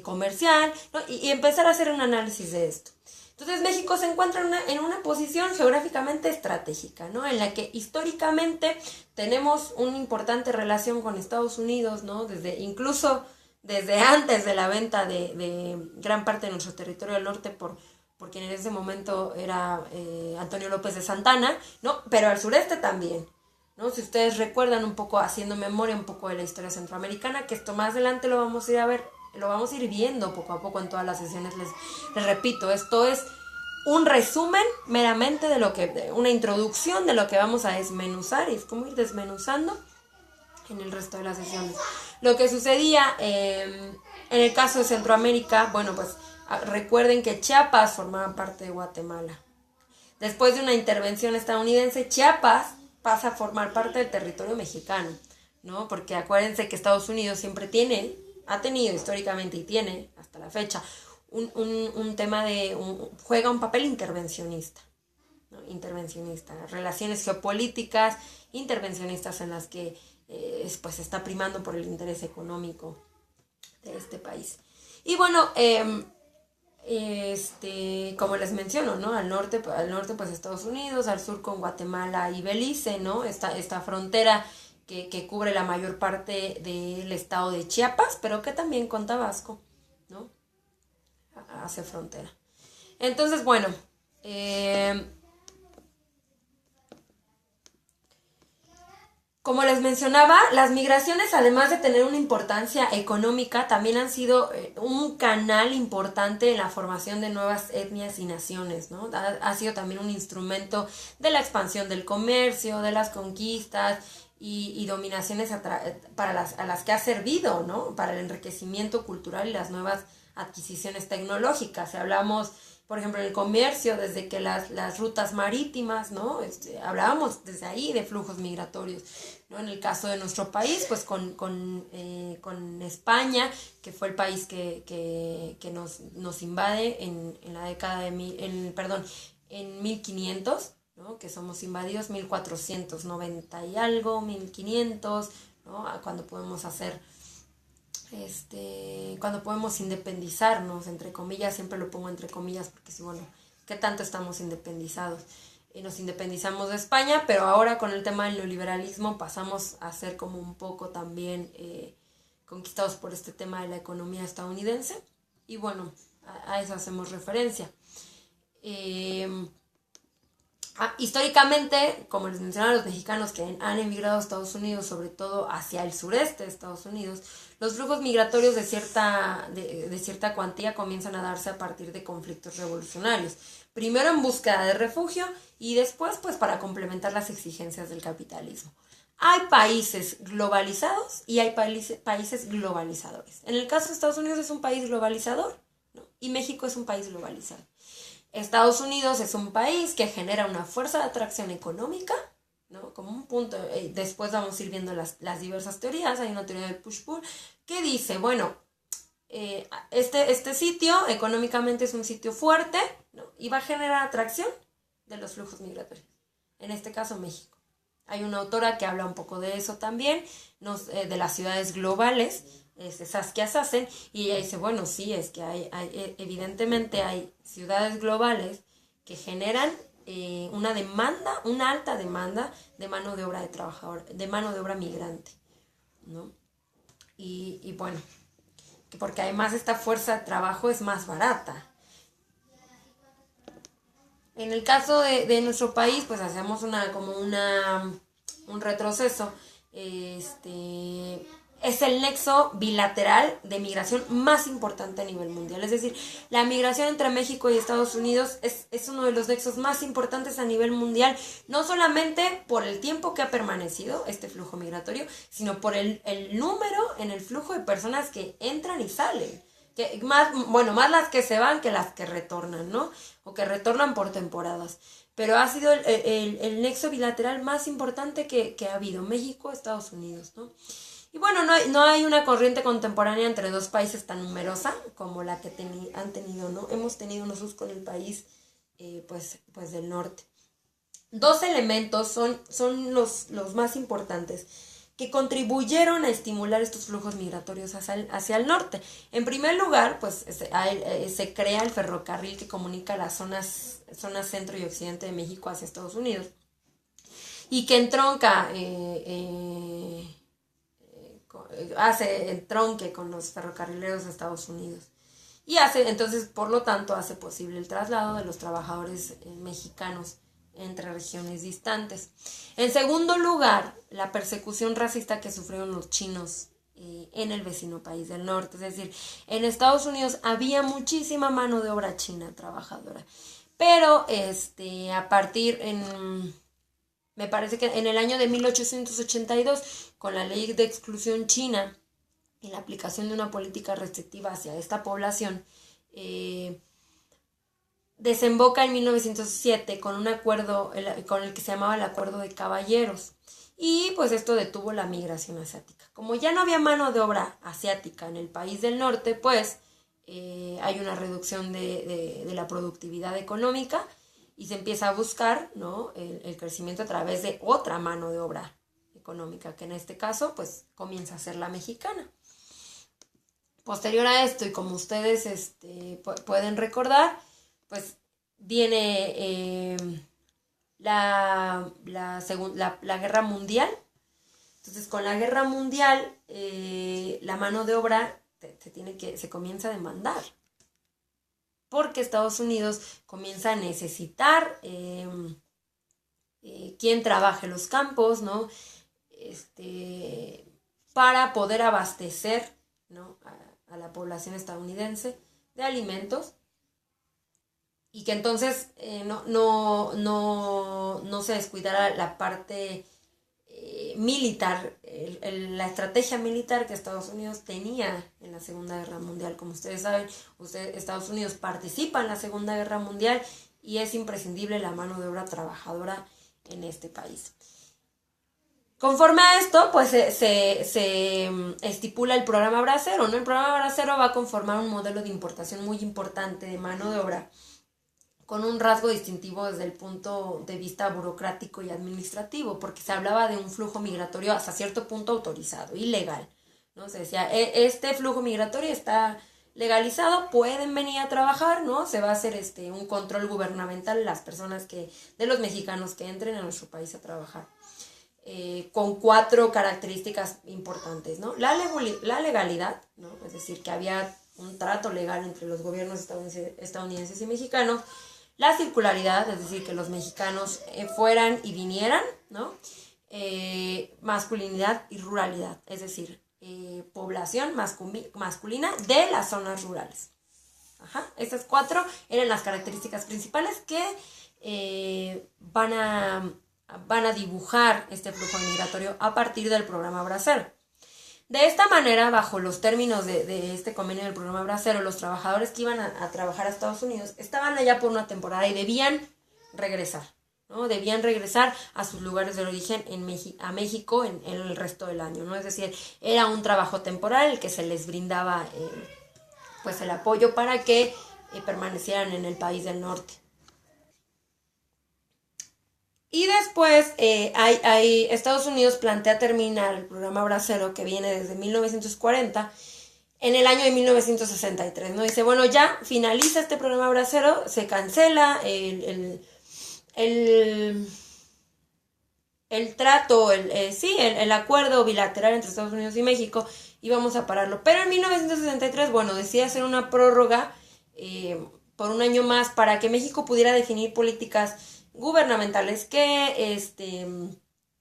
comercial, ¿no? Y empezar a hacer un análisis de esto. Entonces México se encuentra en una posición geográficamente estratégica, ¿no? En la que históricamente tenemos una importante relación con Estados Unidos, ¿no? Incluso desde antes de la venta de gran parte de nuestro territorio del norte por quien en ese momento era Antonio López de Santana, ¿no? Pero al sureste también, ¿no? Si ustedes recuerdan un poco, haciendo memoria un poco de la historia centroamericana, que esto más adelante lo vamos a ir a ver, lo vamos a ir viendo poco a poco en todas las sesiones, les repito, esto es un resumen meramente una introducción de lo que vamos a desmenuzar, y es como ir desmenuzando en el resto de las sesiones. Lo que sucedía en el caso de Centroamérica, bueno, pues recuerden que Chiapas formaba parte de Guatemala. Después de una intervención estadounidense, Chiapas pasa a formar parte del territorio mexicano, ¿no? Porque acuérdense que Estados Unidos siempre ha tenido históricamente y tiene hasta la fecha un tema juega un papel intervencionista, ¿no? Intervencionista, relaciones geopolíticas intervencionistas en las que pues está primando por el interés económico de este país. Y bueno, como les menciono, ¿no? Al norte pues Estados Unidos, al sur con Guatemala y Belice, ¿no? Esta frontera que cubre la mayor parte del estado de Chiapas, pero que también con Tabasco, ¿no? Hace frontera. Entonces, bueno, como les mencionaba, las migraciones, además de tener una importancia económica, también han sido un canal importante en la formación de nuevas etnias y naciones, ¿no? Ha sido también un instrumento de la expansión del comercio, de las conquistas y dominaciones a las que ha servido, ¿no? Para el enriquecimiento cultural y las nuevas adquisiciones tecnológicas. Si hablamos por ejemplo, en el comercio, desde que las rutas marítimas, ¿no? Hablábamos desde ahí de flujos migratorios, ¿no? En el caso de nuestro país, pues con España, que fue el país que nos invade en la década de en 1500, ¿no? Que somos invadidos 1490 y algo, 1500, ¿no? Cuando podemos independizarnos, entre comillas, siempre lo pongo entre comillas porque sí, bueno, ¿qué tanto estamos independizados? Nos independizamos de España, pero ahora con el tema del neoliberalismo pasamos a ser como un poco también conquistados por este tema de la economía estadounidense, y bueno, a eso hacemos referencia. Históricamente, como les mencionaba, los mexicanos que han emigrado a Estados Unidos, sobre todo hacia el sureste de Estados Unidos, los flujos migratorios de cierta cuantía comienzan a darse a partir de conflictos revolucionarios. Primero en búsqueda de refugio y después pues para complementar las exigencias del capitalismo. Hay países globalizados y hay países globalizadores. En el caso de Estados Unidos es un país globalizador, ¿no? Y México es un país globalizado. Estados Unidos es un país que genera una fuerza de atracción económica, ¿no? Como un punto, después vamos a ir viendo las diversas teorías. Hay una teoría del push-pull que dice, bueno, este sitio económicamente es un sitio fuerte, ¿no? Y va a generar atracción de los flujos migratorios, en este caso México. Hay una autora que habla un poco de eso también, de las ciudades globales, Saskia Sassen, y ella dice, bueno, sí, es que evidentemente hay ciudades globales que generan una alta demanda de mano de obra de trabajador, de mano de obra migrante, ¿no? Y bueno, porque además esta fuerza de trabajo es más barata. En el caso de nuestro país, pues hacemos un retroceso. Es el nexo bilateral de migración más importante a nivel mundial. Es decir, la migración entre México y Estados Unidos es uno de los nexos más importantes a nivel mundial, no solamente por el tiempo que ha permanecido este flujo migratorio, sino por el número en el flujo de personas que entran y salen. Más las que se van que las que retornan, ¿no? O que retornan por temporadas. Pero ha sido el nexo bilateral más importante que ha habido, México-Estados Unidos, ¿no? Y bueno, no hay una corriente contemporánea entre dos países tan numerosa como la que han tenido, ¿no? Hemos tenido nosotros con el país, pues del norte. Dos elementos son los más importantes que contribuyeron a estimular estos flujos migratorios hacia el norte. En primer lugar, pues se crea el ferrocarril que comunica las zonas centro y occidente de México hacia Estados Unidos y que entronca hace entronque con los ferrocarrileros de Estados Unidos. Y entonces, por lo tanto, hace posible el traslado de los trabajadores mexicanos entre regiones distantes. En segundo lugar, la persecución racista que sufrieron los chinos en el vecino país del norte. Es decir, en Estados Unidos había muchísima mano de obra china trabajadora. Pero me parece que en el año de 1882, con la ley de exclusión china y la aplicación de una política restrictiva hacia esta población, desemboca en 1907 con un acuerdo con el que se llamaba el Acuerdo de Caballeros, y pues esto detuvo la migración asiática. Como ya no había mano de obra asiática en el país del norte, pues hay una reducción de la productividad económica y se empieza a buscar, ¿no?, el crecimiento a través de otra mano de obra económica, que en este caso pues comienza a ser la mexicana. Posterior a esto, y como ustedes pueden recordar, pues viene la Guerra Mundial. Entonces, con la Guerra Mundial, la mano de obra se comienza a demandar, porque Estados Unidos comienza a necesitar quien trabaje los campos, ¿no? Para poder abastecer, ¿no?, a la población estadounidense de alimentos, y que entonces no se descuidara la parte militar, la estrategia militar que Estados Unidos tenía en la Segunda Guerra Mundial. Como ustedes saben, Estados Unidos participa en la Segunda Guerra Mundial y es imprescindible la mano de obra trabajadora en este país. Conforme a esto, pues se estipula el programa Bracero, ¿no? El programa Bracero va a conformar un modelo de importación muy importante de mano de obra, con un rasgo distintivo desde el punto de vista burocrático y administrativo, porque se hablaba de un flujo migratorio hasta cierto punto autorizado y legal, ¿no? Se decía, este flujo migratorio está legalizado, pueden venir a trabajar, ¿no? Se va a hacer un control gubernamental de los mexicanos que entren a nuestro país a trabajar. Con 4 características importantes, ¿no? La legalidad, ¿no? Es decir, que había un trato legal entre los gobiernos estadounidenses y mexicanos. La circularidad, es decir, que los mexicanos fueran y vinieran, ¿no? Masculinidad y ruralidad, es decir, población masculina de las zonas rurales. Estas 4 eran las características principales que van a dibujar este flujo migratorio a partir del programa Bracero. De esta manera, bajo los términos de este convenio del programa Bracero, los trabajadores que iban a trabajar a Estados Unidos estaban allá por una temporada y debían regresar, ¿no? Debían regresar a sus lugares de origen a México en el resto del año, ¿no? Es decir, era un trabajo temporal el que se les brindaba pues el apoyo para que permanecieran en el país del norte. Y después Estados Unidos plantea terminar el programa Bracero, que viene desde 1940, en el año de 1963, ¿no? Dice, bueno, ya finaliza este programa Bracero, se cancela el trato, el acuerdo bilateral entre Estados Unidos y México, y vamos a pararlo. Pero en 1963, bueno, decide hacer una prórroga por un año más para que México pudiera definir políticas gubernamentales que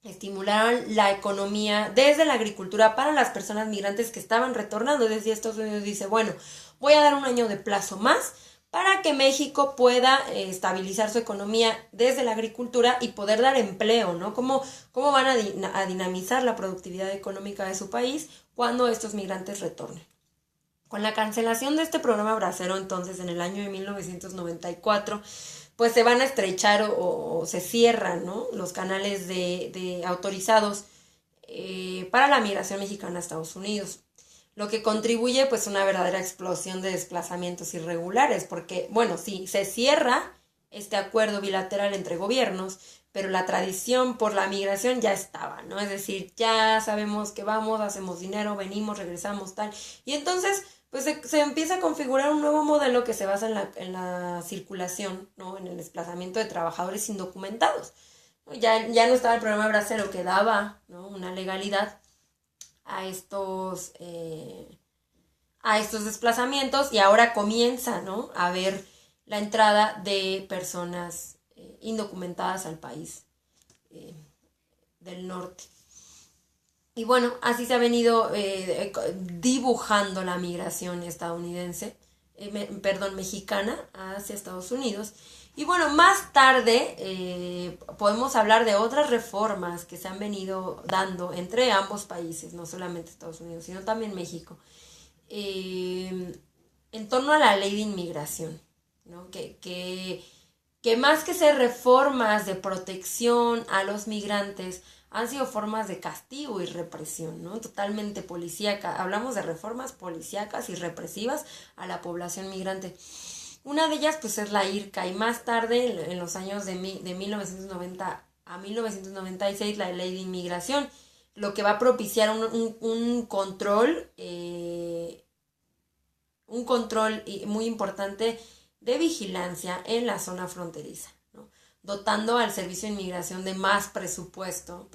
estimularan la economía desde la agricultura para las personas migrantes que estaban retornando. Desde Estados Unidos dice, bueno, voy a dar un año de plazo más para que México pueda estabilizar su economía desde la agricultura y poder dar empleo, ¿no? ¿Cómo van a dinamizar la productividad económica de su país cuando estos migrantes retornen? Con la cancelación de este programa Bracero, entonces, en el año de 1994, pues se van a estrechar o se cierran, ¿no? Los canales de autorizados para la migración mexicana a Estados Unidos, lo que contribuye pues a una verdadera explosión de desplazamientos irregulares, porque, bueno, sí, se cierra este acuerdo bilateral entre gobiernos, pero la tradición por la migración ya estaba, ¿no? Es decir, ya sabemos que vamos, hacemos dinero, venimos, regresamos, tal, y entonces pues se empieza a configurar un nuevo modelo que se basa en la circulación, ¿no? En el desplazamiento de trabajadores indocumentados, ¿no? Ya no estaba el programa Bracero que daba, ¿no? Una legalidad a estos desplazamientos, y ahora comienza, ¿no? A haber la entrada de personas indocumentadas al país del norte. Y bueno, así se ha venido dibujando la migración mexicana hacia Estados Unidos. Y bueno, más tarde podemos hablar de otras reformas que se han venido dando entre ambos países, no solamente Estados Unidos, sino también México, en torno a la ley de inmigración, ¿no? Que más que ser reformas de protección a los migrantes, han sido formas de castigo y represión, ¿no? Totalmente policíaca. Hablamos de reformas policíacas y represivas a la población migrante. Una de ellas pues es la IRCA, y más tarde, en los años de 1990 a 1996, la ley de inmigración, lo que va a propiciar un control muy importante de vigilancia en la zona fronteriza, ¿no? Dotando al servicio de inmigración de más presupuesto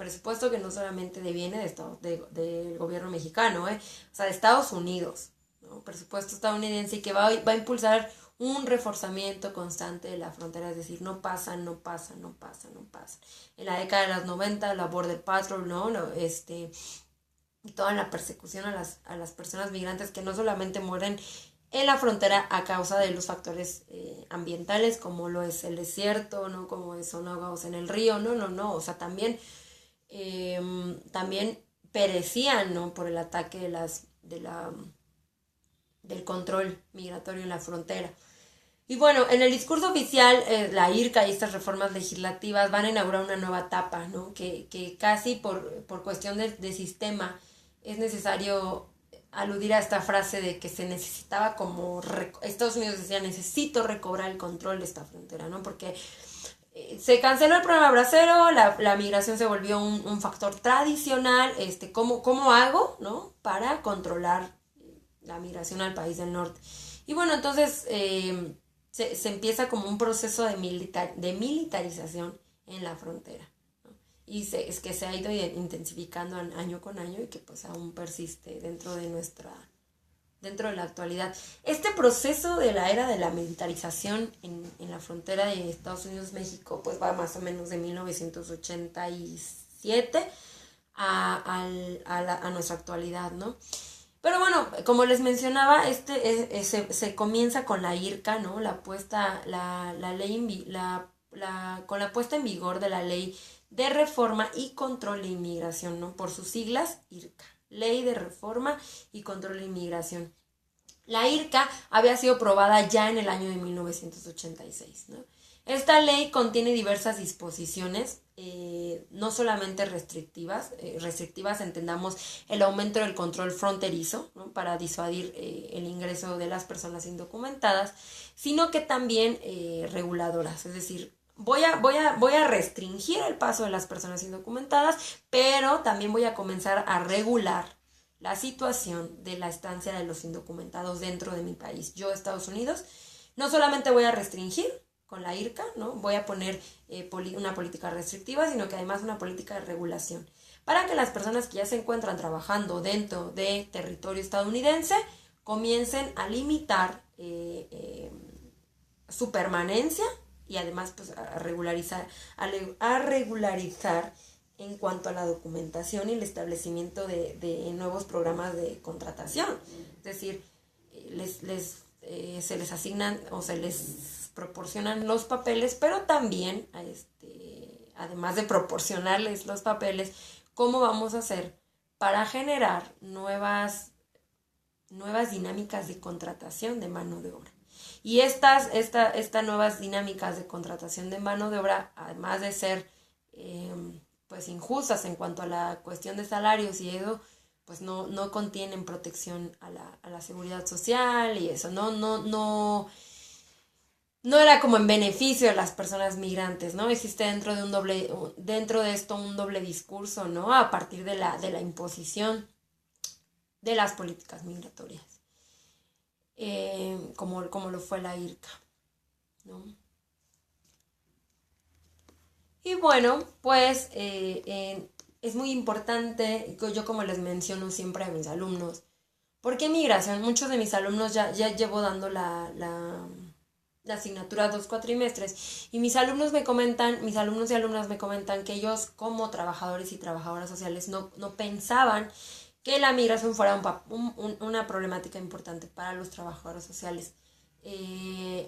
que no solamente deviene del gobierno mexicano, o sea, de Estados Unidos, ¿no? Presupuesto estadounidense, y que va a impulsar un reforzamiento constante de la frontera, es decir, no pasan. En la década de los 90, la Border Patrol, ¿no? Y toda la persecución a las personas migrantes que no solamente mueren en la frontera a causa de los factores ambientales, como lo es el desierto, ¿no? Como son ahogados en el río, no, o sea, también también perecían, ¿no? Por el ataque del control migratorio en la frontera. Y bueno, en el discurso oficial, la IRCA y estas reformas legislativas van a inaugurar una nueva etapa, ¿no? Que casi por cuestión de sistema es necesario aludir a esta frase de que se necesitaba Estados Unidos decía, necesito recobrar el control de esta frontera, ¿no? Porque se canceló el programa bracero, la migración se volvió un factor tradicional, ¿cómo hago, ¿no? Para controlar la migración al país del norte. Y bueno, entonces se empieza como un proceso de militarización en la frontera, ¿no? Y es que se ha ido intensificando año con año y que pues aún persiste dentro de la actualidad. Este proceso de la era de la militarización en la frontera de Estados Unidos-México pues va más o menos de 1987 a nuestra actualidad, ¿no? Pero bueno, como les mencionaba, se comienza con la IRCA, ¿no? Con la puesta en vigor de la Ley de Reforma y Control de Inmigración, ¿no? Por sus siglas, IRCA, Ley de Reforma y Control de Inmigración. La IRCA había sido aprobada ya en el año de 1986, ¿no? Esta ley contiene diversas disposiciones, no solamente restrictivas entendamos el aumento del control fronterizo, ¿no? Para disuadir el ingreso de las personas indocumentadas, sino que también reguladoras, es decir, voy a restringir el paso de las personas indocumentadas, pero también voy a comenzar a regular la situación de la estancia de los indocumentados dentro de mi país. Yo, Estados Unidos, no solamente voy a restringir con la IRCA, ¿no? Voy a poner una política restrictiva, sino que además una política de regulación, para que las personas que ya se encuentran trabajando dentro de territorio estadounidense comiencen a limitar su permanencia y además pues, a regularizar en cuanto a la documentación y el establecimiento de nuevos programas de contratación. Es decir, se les asignan o se les proporcionan los papeles, pero también, además de proporcionarles los papeles, ¿cómo vamos a hacer para generar nuevas dinámicas de contratación de mano de obra? Y estas nuevas dinámicas de contratación de mano de obra, además de ser pues injustas en cuanto a la cuestión de salarios y eso, pues no contienen protección a la seguridad social y eso, no era como en beneficio de las personas migrantes, ¿no? Existe dentro de esto un doble discurso, ¿no? A partir de la imposición de las políticas migratorias, como lo fue la IRCA, ¿no? Y bueno, pues es muy importante, yo como les menciono siempre a mis alumnos, ¿por qué migración? Muchos de mis alumnos ya llevo dando la asignatura 2 cuatrimestres y mis alumnos y alumnas me comentan que ellos como trabajadores y trabajadoras sociales no pensaban que la migración fuera una problemática importante para los trabajadores sociales.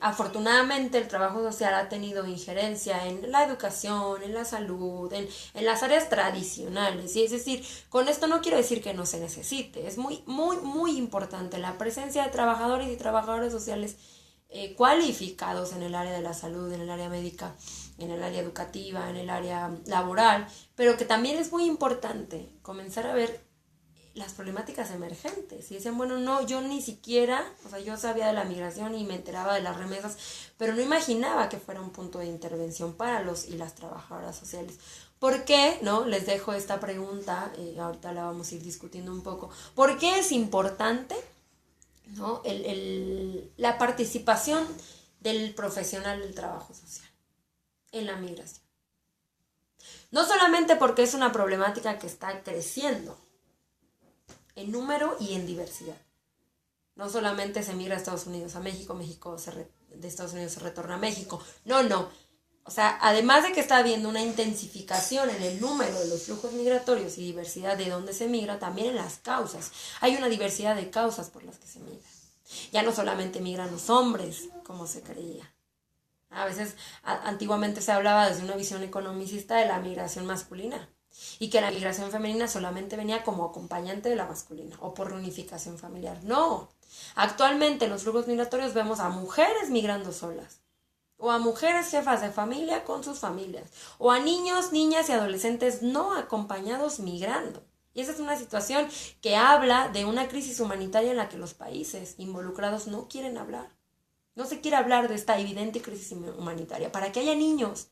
Afortunadamente el trabajo social ha tenido injerencia en la educación, en la salud, en las áreas tradicionales, y es decir, con esto no quiero decir que no se necesite, es muy, muy, muy importante la presencia de trabajadores y trabajadoras sociales cualificados en el área de la salud, en el área médica, en el área educativa, en el área laboral, pero que también es muy importante comenzar a ver las problemáticas emergentes. Y decían, bueno, no, yo ni siquiera, o sea, yo sabía de la migración y me enteraba de las remesas, pero no imaginaba que fuera un punto de intervención para los y las trabajadoras sociales. ¿Por qué? ¿No? Les dejo esta pregunta, ahorita la vamos a ir discutiendo un poco. ¿Por qué es importante, ¿no? la participación del profesional del trabajo social en la migración? No solamente porque es una problemática que está creciendo en número y en diversidad. No solamente se migra a Estados Unidos a México, de Estados Unidos se retorna a México. No. O sea, además de que está habiendo una intensificación en el número de los flujos migratorios y diversidad de dónde se migra, también en las causas. Hay una diversidad de causas por las que se migra. Ya no solamente migran los hombres, como se creía. A veces, antiguamente se hablaba desde una visión economicista de la migración masculina. y que la migración femenina solamente venía como acompañante de la masculina o por reunificación familiar. No, actualmente en los flujos migratorios vemos a mujeres migrando solas, o a mujeres jefas de familia con sus familias, o a niños, niñas y adolescentes no acompañados migrando. Y esa es una situación que habla de una crisis humanitaria en la que los países involucrados no quieren hablar. No se quiere hablar de esta evidente crisis humanitaria para que haya niños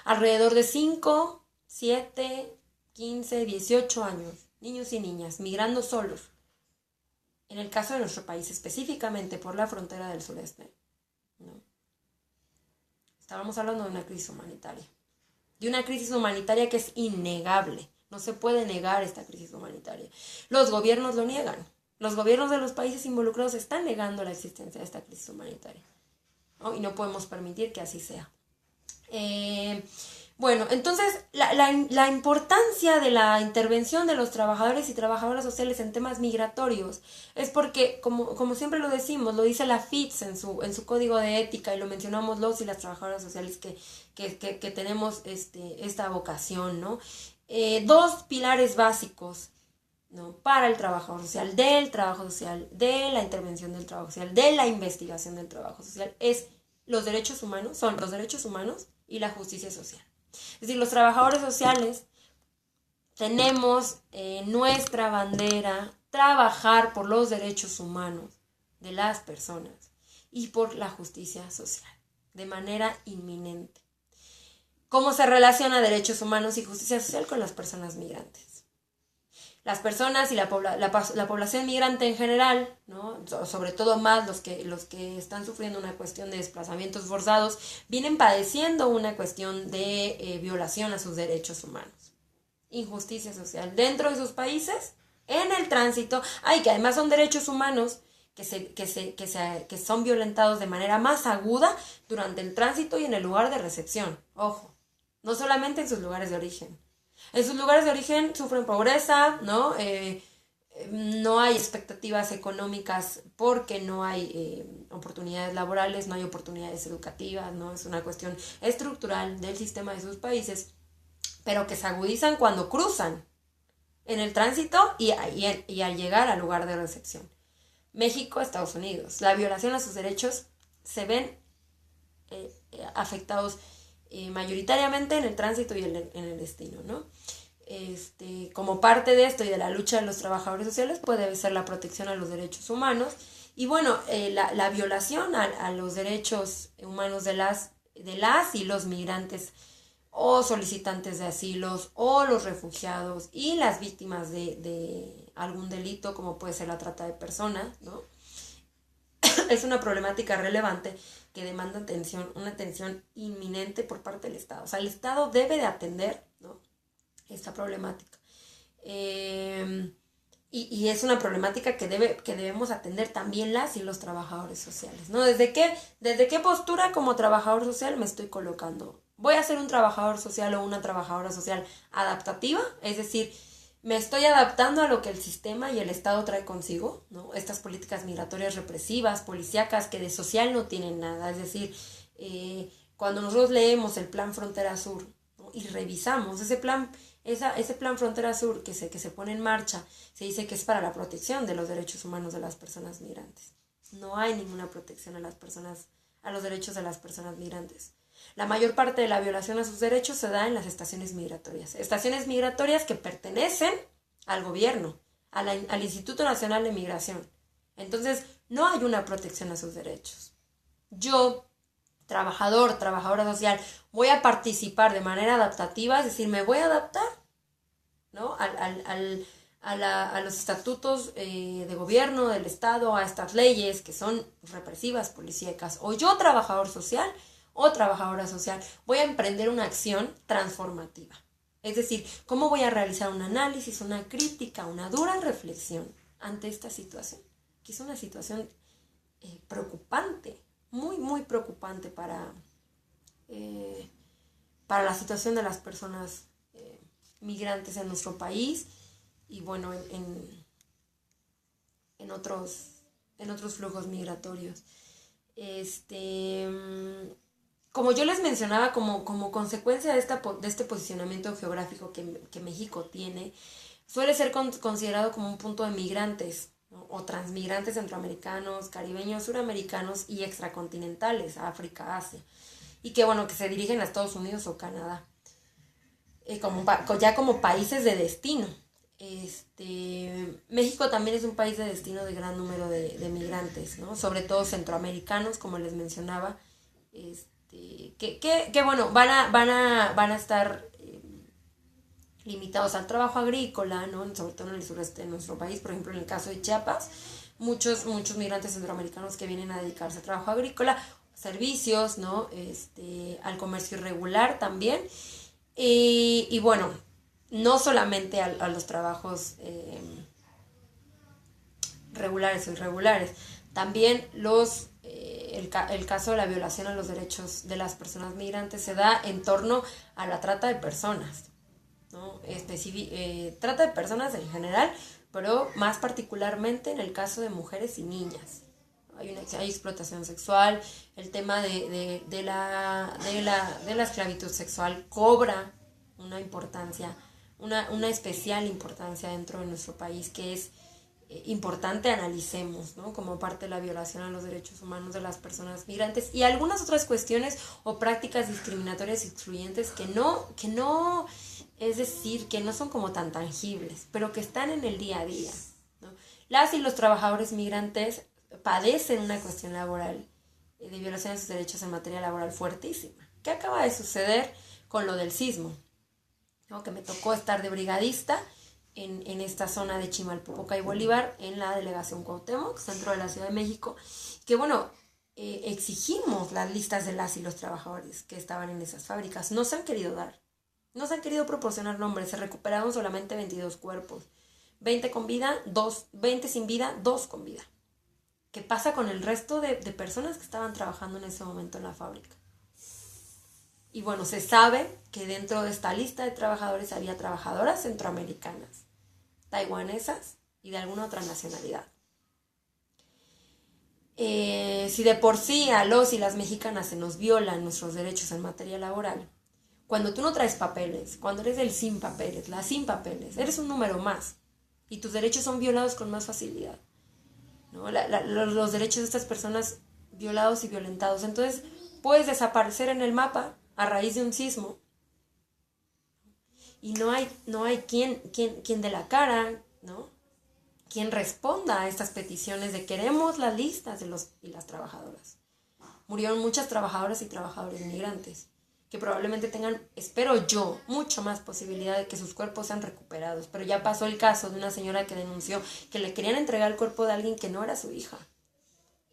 alrededor de 5, 7, 15, 18 años, niños y niñas, migrando solos. En el caso de nuestro país, específicamente por la frontera del sureste, ¿no? Estábamos hablando de una crisis humanitaria. De una crisis humanitaria que es innegable. No se puede negar esta crisis humanitaria. Los gobiernos lo niegan. Los gobiernos de los países involucrados están negando la existencia de esta crisis humanitaria, ¿no? Y no podemos permitir que así sea. Bueno, entonces la importancia de la intervención de los trabajadores y trabajadoras sociales en temas migratorios es porque, como siempre lo decimos, lo dice la FITS en su código de ética, y lo mencionamos los y las trabajadoras sociales que tenemos esta vocación, ¿no? Dos pilares básicos, ¿no?, para el trabajador social, del trabajo social, de la intervención del trabajo social, de la investigación del trabajo social, son los derechos humanos y la justicia social. Es decir, los trabajadores sociales tenemos nuestra bandera trabajar por los derechos humanos de las personas y por la justicia social, de manera inminente. ¿Cómo se relaciona derechos humanos y justicia social con las personas migrantes? Las personas y la población migrante en general, ¿no?, sobre todo más los que están sufriendo una cuestión de desplazamientos forzados, vienen padeciendo una cuestión de violación a sus derechos humanos, injusticia social dentro de sus países, en el tránsito, que además son derechos humanos que son violentados de manera más aguda durante el tránsito y en el lugar de recepción. Ojo, no solamente en sus lugares de origen. En sus lugares de origen sufren pobreza, ¿no? No hay expectativas económicas porque no hay oportunidades laborales, no hay oportunidades educativas, ¿no? Es una cuestión estructural del sistema de sus países, pero que se agudizan cuando cruzan en el tránsito y al llegar al lugar de recepción. México, Estados Unidos. La violación a sus derechos se ven afectados mayoritariamente en el tránsito y en el destino, ¿no? Como parte de esto y de la lucha de los trabajadores sociales puede ser la protección a los derechos humanos y bueno, la violación a los derechos humanos de las y los migrantes o solicitantes de asilos o los refugiados y las víctimas de algún delito como puede ser la trata de personas, ¿no? Es una problemática relevante que demanda una atención inminente por parte del Estado. O sea, el Estado debe de atender, ¿no?, esta problemática. Y es una problemática que debemos atender también las y los trabajadores sociales, ¿no? ¿Desde qué postura como trabajador social me estoy colocando? ¿Voy a ser un trabajador social o una trabajadora social adaptativa? Es decir, me estoy adaptando a lo que el sistema y el Estado trae consigo, ¿no? Estas políticas migratorias represivas, policíacas, que de social no tienen nada. Es decir, cuando nosotros leemos el Plan Frontera Sur, ¿no?, y revisamos ese plan Frontera Sur que se pone en marcha, se dice que es para la protección de los derechos humanos de las personas migrantes. No hay ninguna protección a los derechos de las personas migrantes. La mayor parte de la violación a sus derechos se da en las estaciones migratorias que pertenecen al gobierno, al Instituto Nacional de Migración. Entonces, no hay una protección a sus derechos. Yo, trabajadora social, voy a participar de manera adaptativa, es decir, me voy a adaptar, ¿no?, a los estatutos de gobierno del Estado, a estas leyes que son represivas, policíacas, o yo, trabajador social o trabajadora social, voy a emprender una acción transformativa. Es decir, ¿cómo voy a realizar un análisis, una crítica, una dura reflexión ante esta situación? Que es una situación preocupante, muy, muy preocupante para la situación de las personas migrantes en nuestro país y bueno, en otros flujos migratorios. como yo les mencionaba, como consecuencia de este posicionamiento geográfico que México tiene, suele ser considerado como un punto de migrantes, ¿no? O transmigrantes centroamericanos, caribeños, suramericanos y extracontinentales, África, Asia, y que bueno, que se dirigen a Estados Unidos o Canadá, ya como países de destino. México también es un país de destino de gran número de migrantes, ¿no? Sobre todo centroamericanos, como les mencionaba, que bueno, van a estar limitados al trabajo agrícola, ¿no? Sobre todo en el sureste de nuestro país, por ejemplo en el caso de Chiapas, muchos migrantes centroamericanos que vienen a dedicarse al trabajo agrícola, servicios, ¿no? Al comercio irregular también, y bueno, no solamente a los trabajos regulares o irregulares, también el caso de la violación a los derechos de las personas migrantes se da en torno a la trata de personas, ¿no? Trata de personas en general, pero más particularmente en el caso de mujeres y niñas. Hay explotación sexual, el tema de la esclavitud sexual cobra una importancia, una especial importancia dentro de nuestro país, que es importante analicemos, ¿no? Como parte de la violación a los derechos humanos de las personas migrantes y algunas otras cuestiones o prácticas discriminatorias y excluyentes que no, es decir, que no son como tan tangibles, pero que están en el día a día, ¿no? Las y los trabajadores migrantes padecen una cuestión laboral de violación de sus derechos en materia laboral fuertísima. ¿Qué acaba de suceder con lo del sismo? ¿No? Que me tocó estar de brigadista en esta zona de Chimalpopoca y Bolívar, en la delegación Cuauhtémoc, centro de la Ciudad de México, que bueno, exigimos las listas de las y los trabajadores que estaban en esas fábricas. No se han querido dar, no se han querido proporcionar nombres, se recuperaron solamente 22 cuerpos, 20 con vida, 20 sin vida, 2 con vida. ¿Qué pasa con el resto de personas que estaban trabajando en ese momento en la fábrica? Y bueno, se sabe que dentro de esta lista de trabajadores había trabajadoras centroamericanas, taiwanesas y de alguna otra nacionalidad. Si de por sí a los y las mexicanas se nos violan nuestros derechos en materia laboral, cuando tú no traes papeles, cuando eres el sin papeles, la sin papeles, eres un número más y tus derechos son violados con más facilidad, ¿no? Los derechos de estas personas violados y violentados. Entonces puedes desaparecer en el mapa a raíz de un sismo y no hay quien dé la cara, ¿no? Quien responda a estas peticiones de queremos las listas de los y las trabajadoras. Murieron muchas trabajadoras y trabajadores migrantes que probablemente tengan, espero yo, mucho más posibilidad de que sus cuerpos sean recuperados. Pero ya pasó el caso de una señora que denunció que le querían entregar el cuerpo de alguien que no era su hija,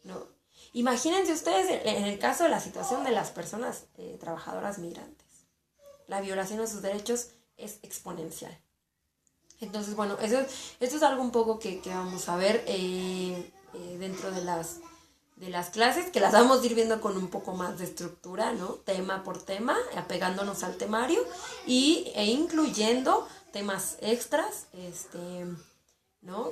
¿no? Imagínense ustedes en el caso de la situación de las personas trabajadoras migrantes. La violación de sus derechos es exponencial. Entonces, bueno, esto es algo un poco que vamos a ver dentro de las clases, que las vamos a ir viendo con un poco más de estructura, ¿no? Tema por tema, apegándonos al temario e incluyendo temas extras, ¿no?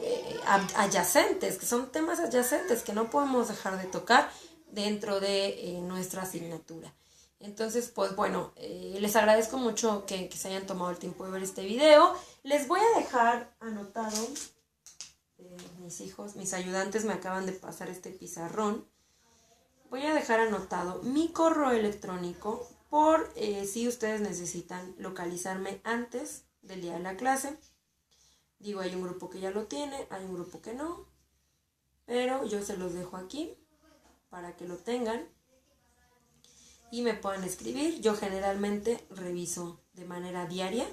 Adyacentes, que son temas adyacentes que no podemos dejar de tocar dentro de nuestra asignatura. Entonces, pues bueno, les agradezco mucho que se hayan tomado el tiempo de ver este video. Les voy a dejar anotado, mis ayudantes me acaban de pasar este pizarrón. Voy a dejar anotado mi correo electrónico por si ustedes necesitan localizarme antes del día de la clase. Digo, hay un grupo que ya lo tiene, hay un grupo que no, pero yo se los dejo aquí para que lo tengan y me puedan escribir. Yo generalmente reviso de manera diaria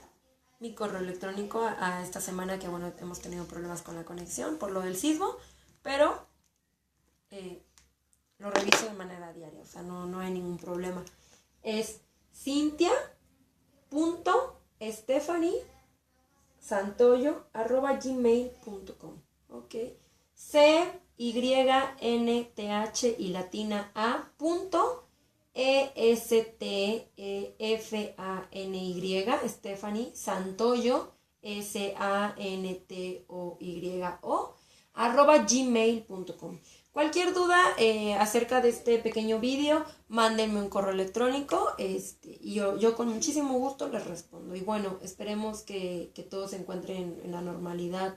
mi correo electrónico a esta semana que, bueno, hemos tenido problemas con la conexión por lo del sismo, pero lo reviso de manera diaria, o sea, no hay ningún problema. Es cynthia.stephanie@gmail.com, ¿ok? CYNTH y latina A ESTEFANY, Stephanie Santoyo, SANTOYO, @gmail.com. Cualquier duda acerca de este pequeño vídeo, mándenme un correo electrónico y yo con muchísimo gusto les respondo. Y bueno, esperemos que todos se encuentren en la normalidad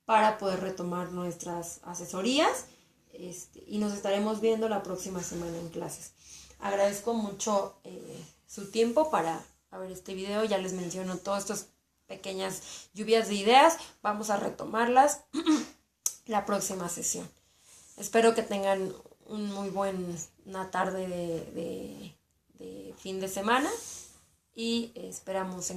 para poder retomar nuestras asesorías y nos estaremos viendo la próxima semana en clases. Agradezco mucho su tiempo para ver este video. Ya les menciono todas estas pequeñas lluvias de ideas. Vamos a retomarlas la próxima sesión. Espero que tengan una tarde de fin de semana y esperamos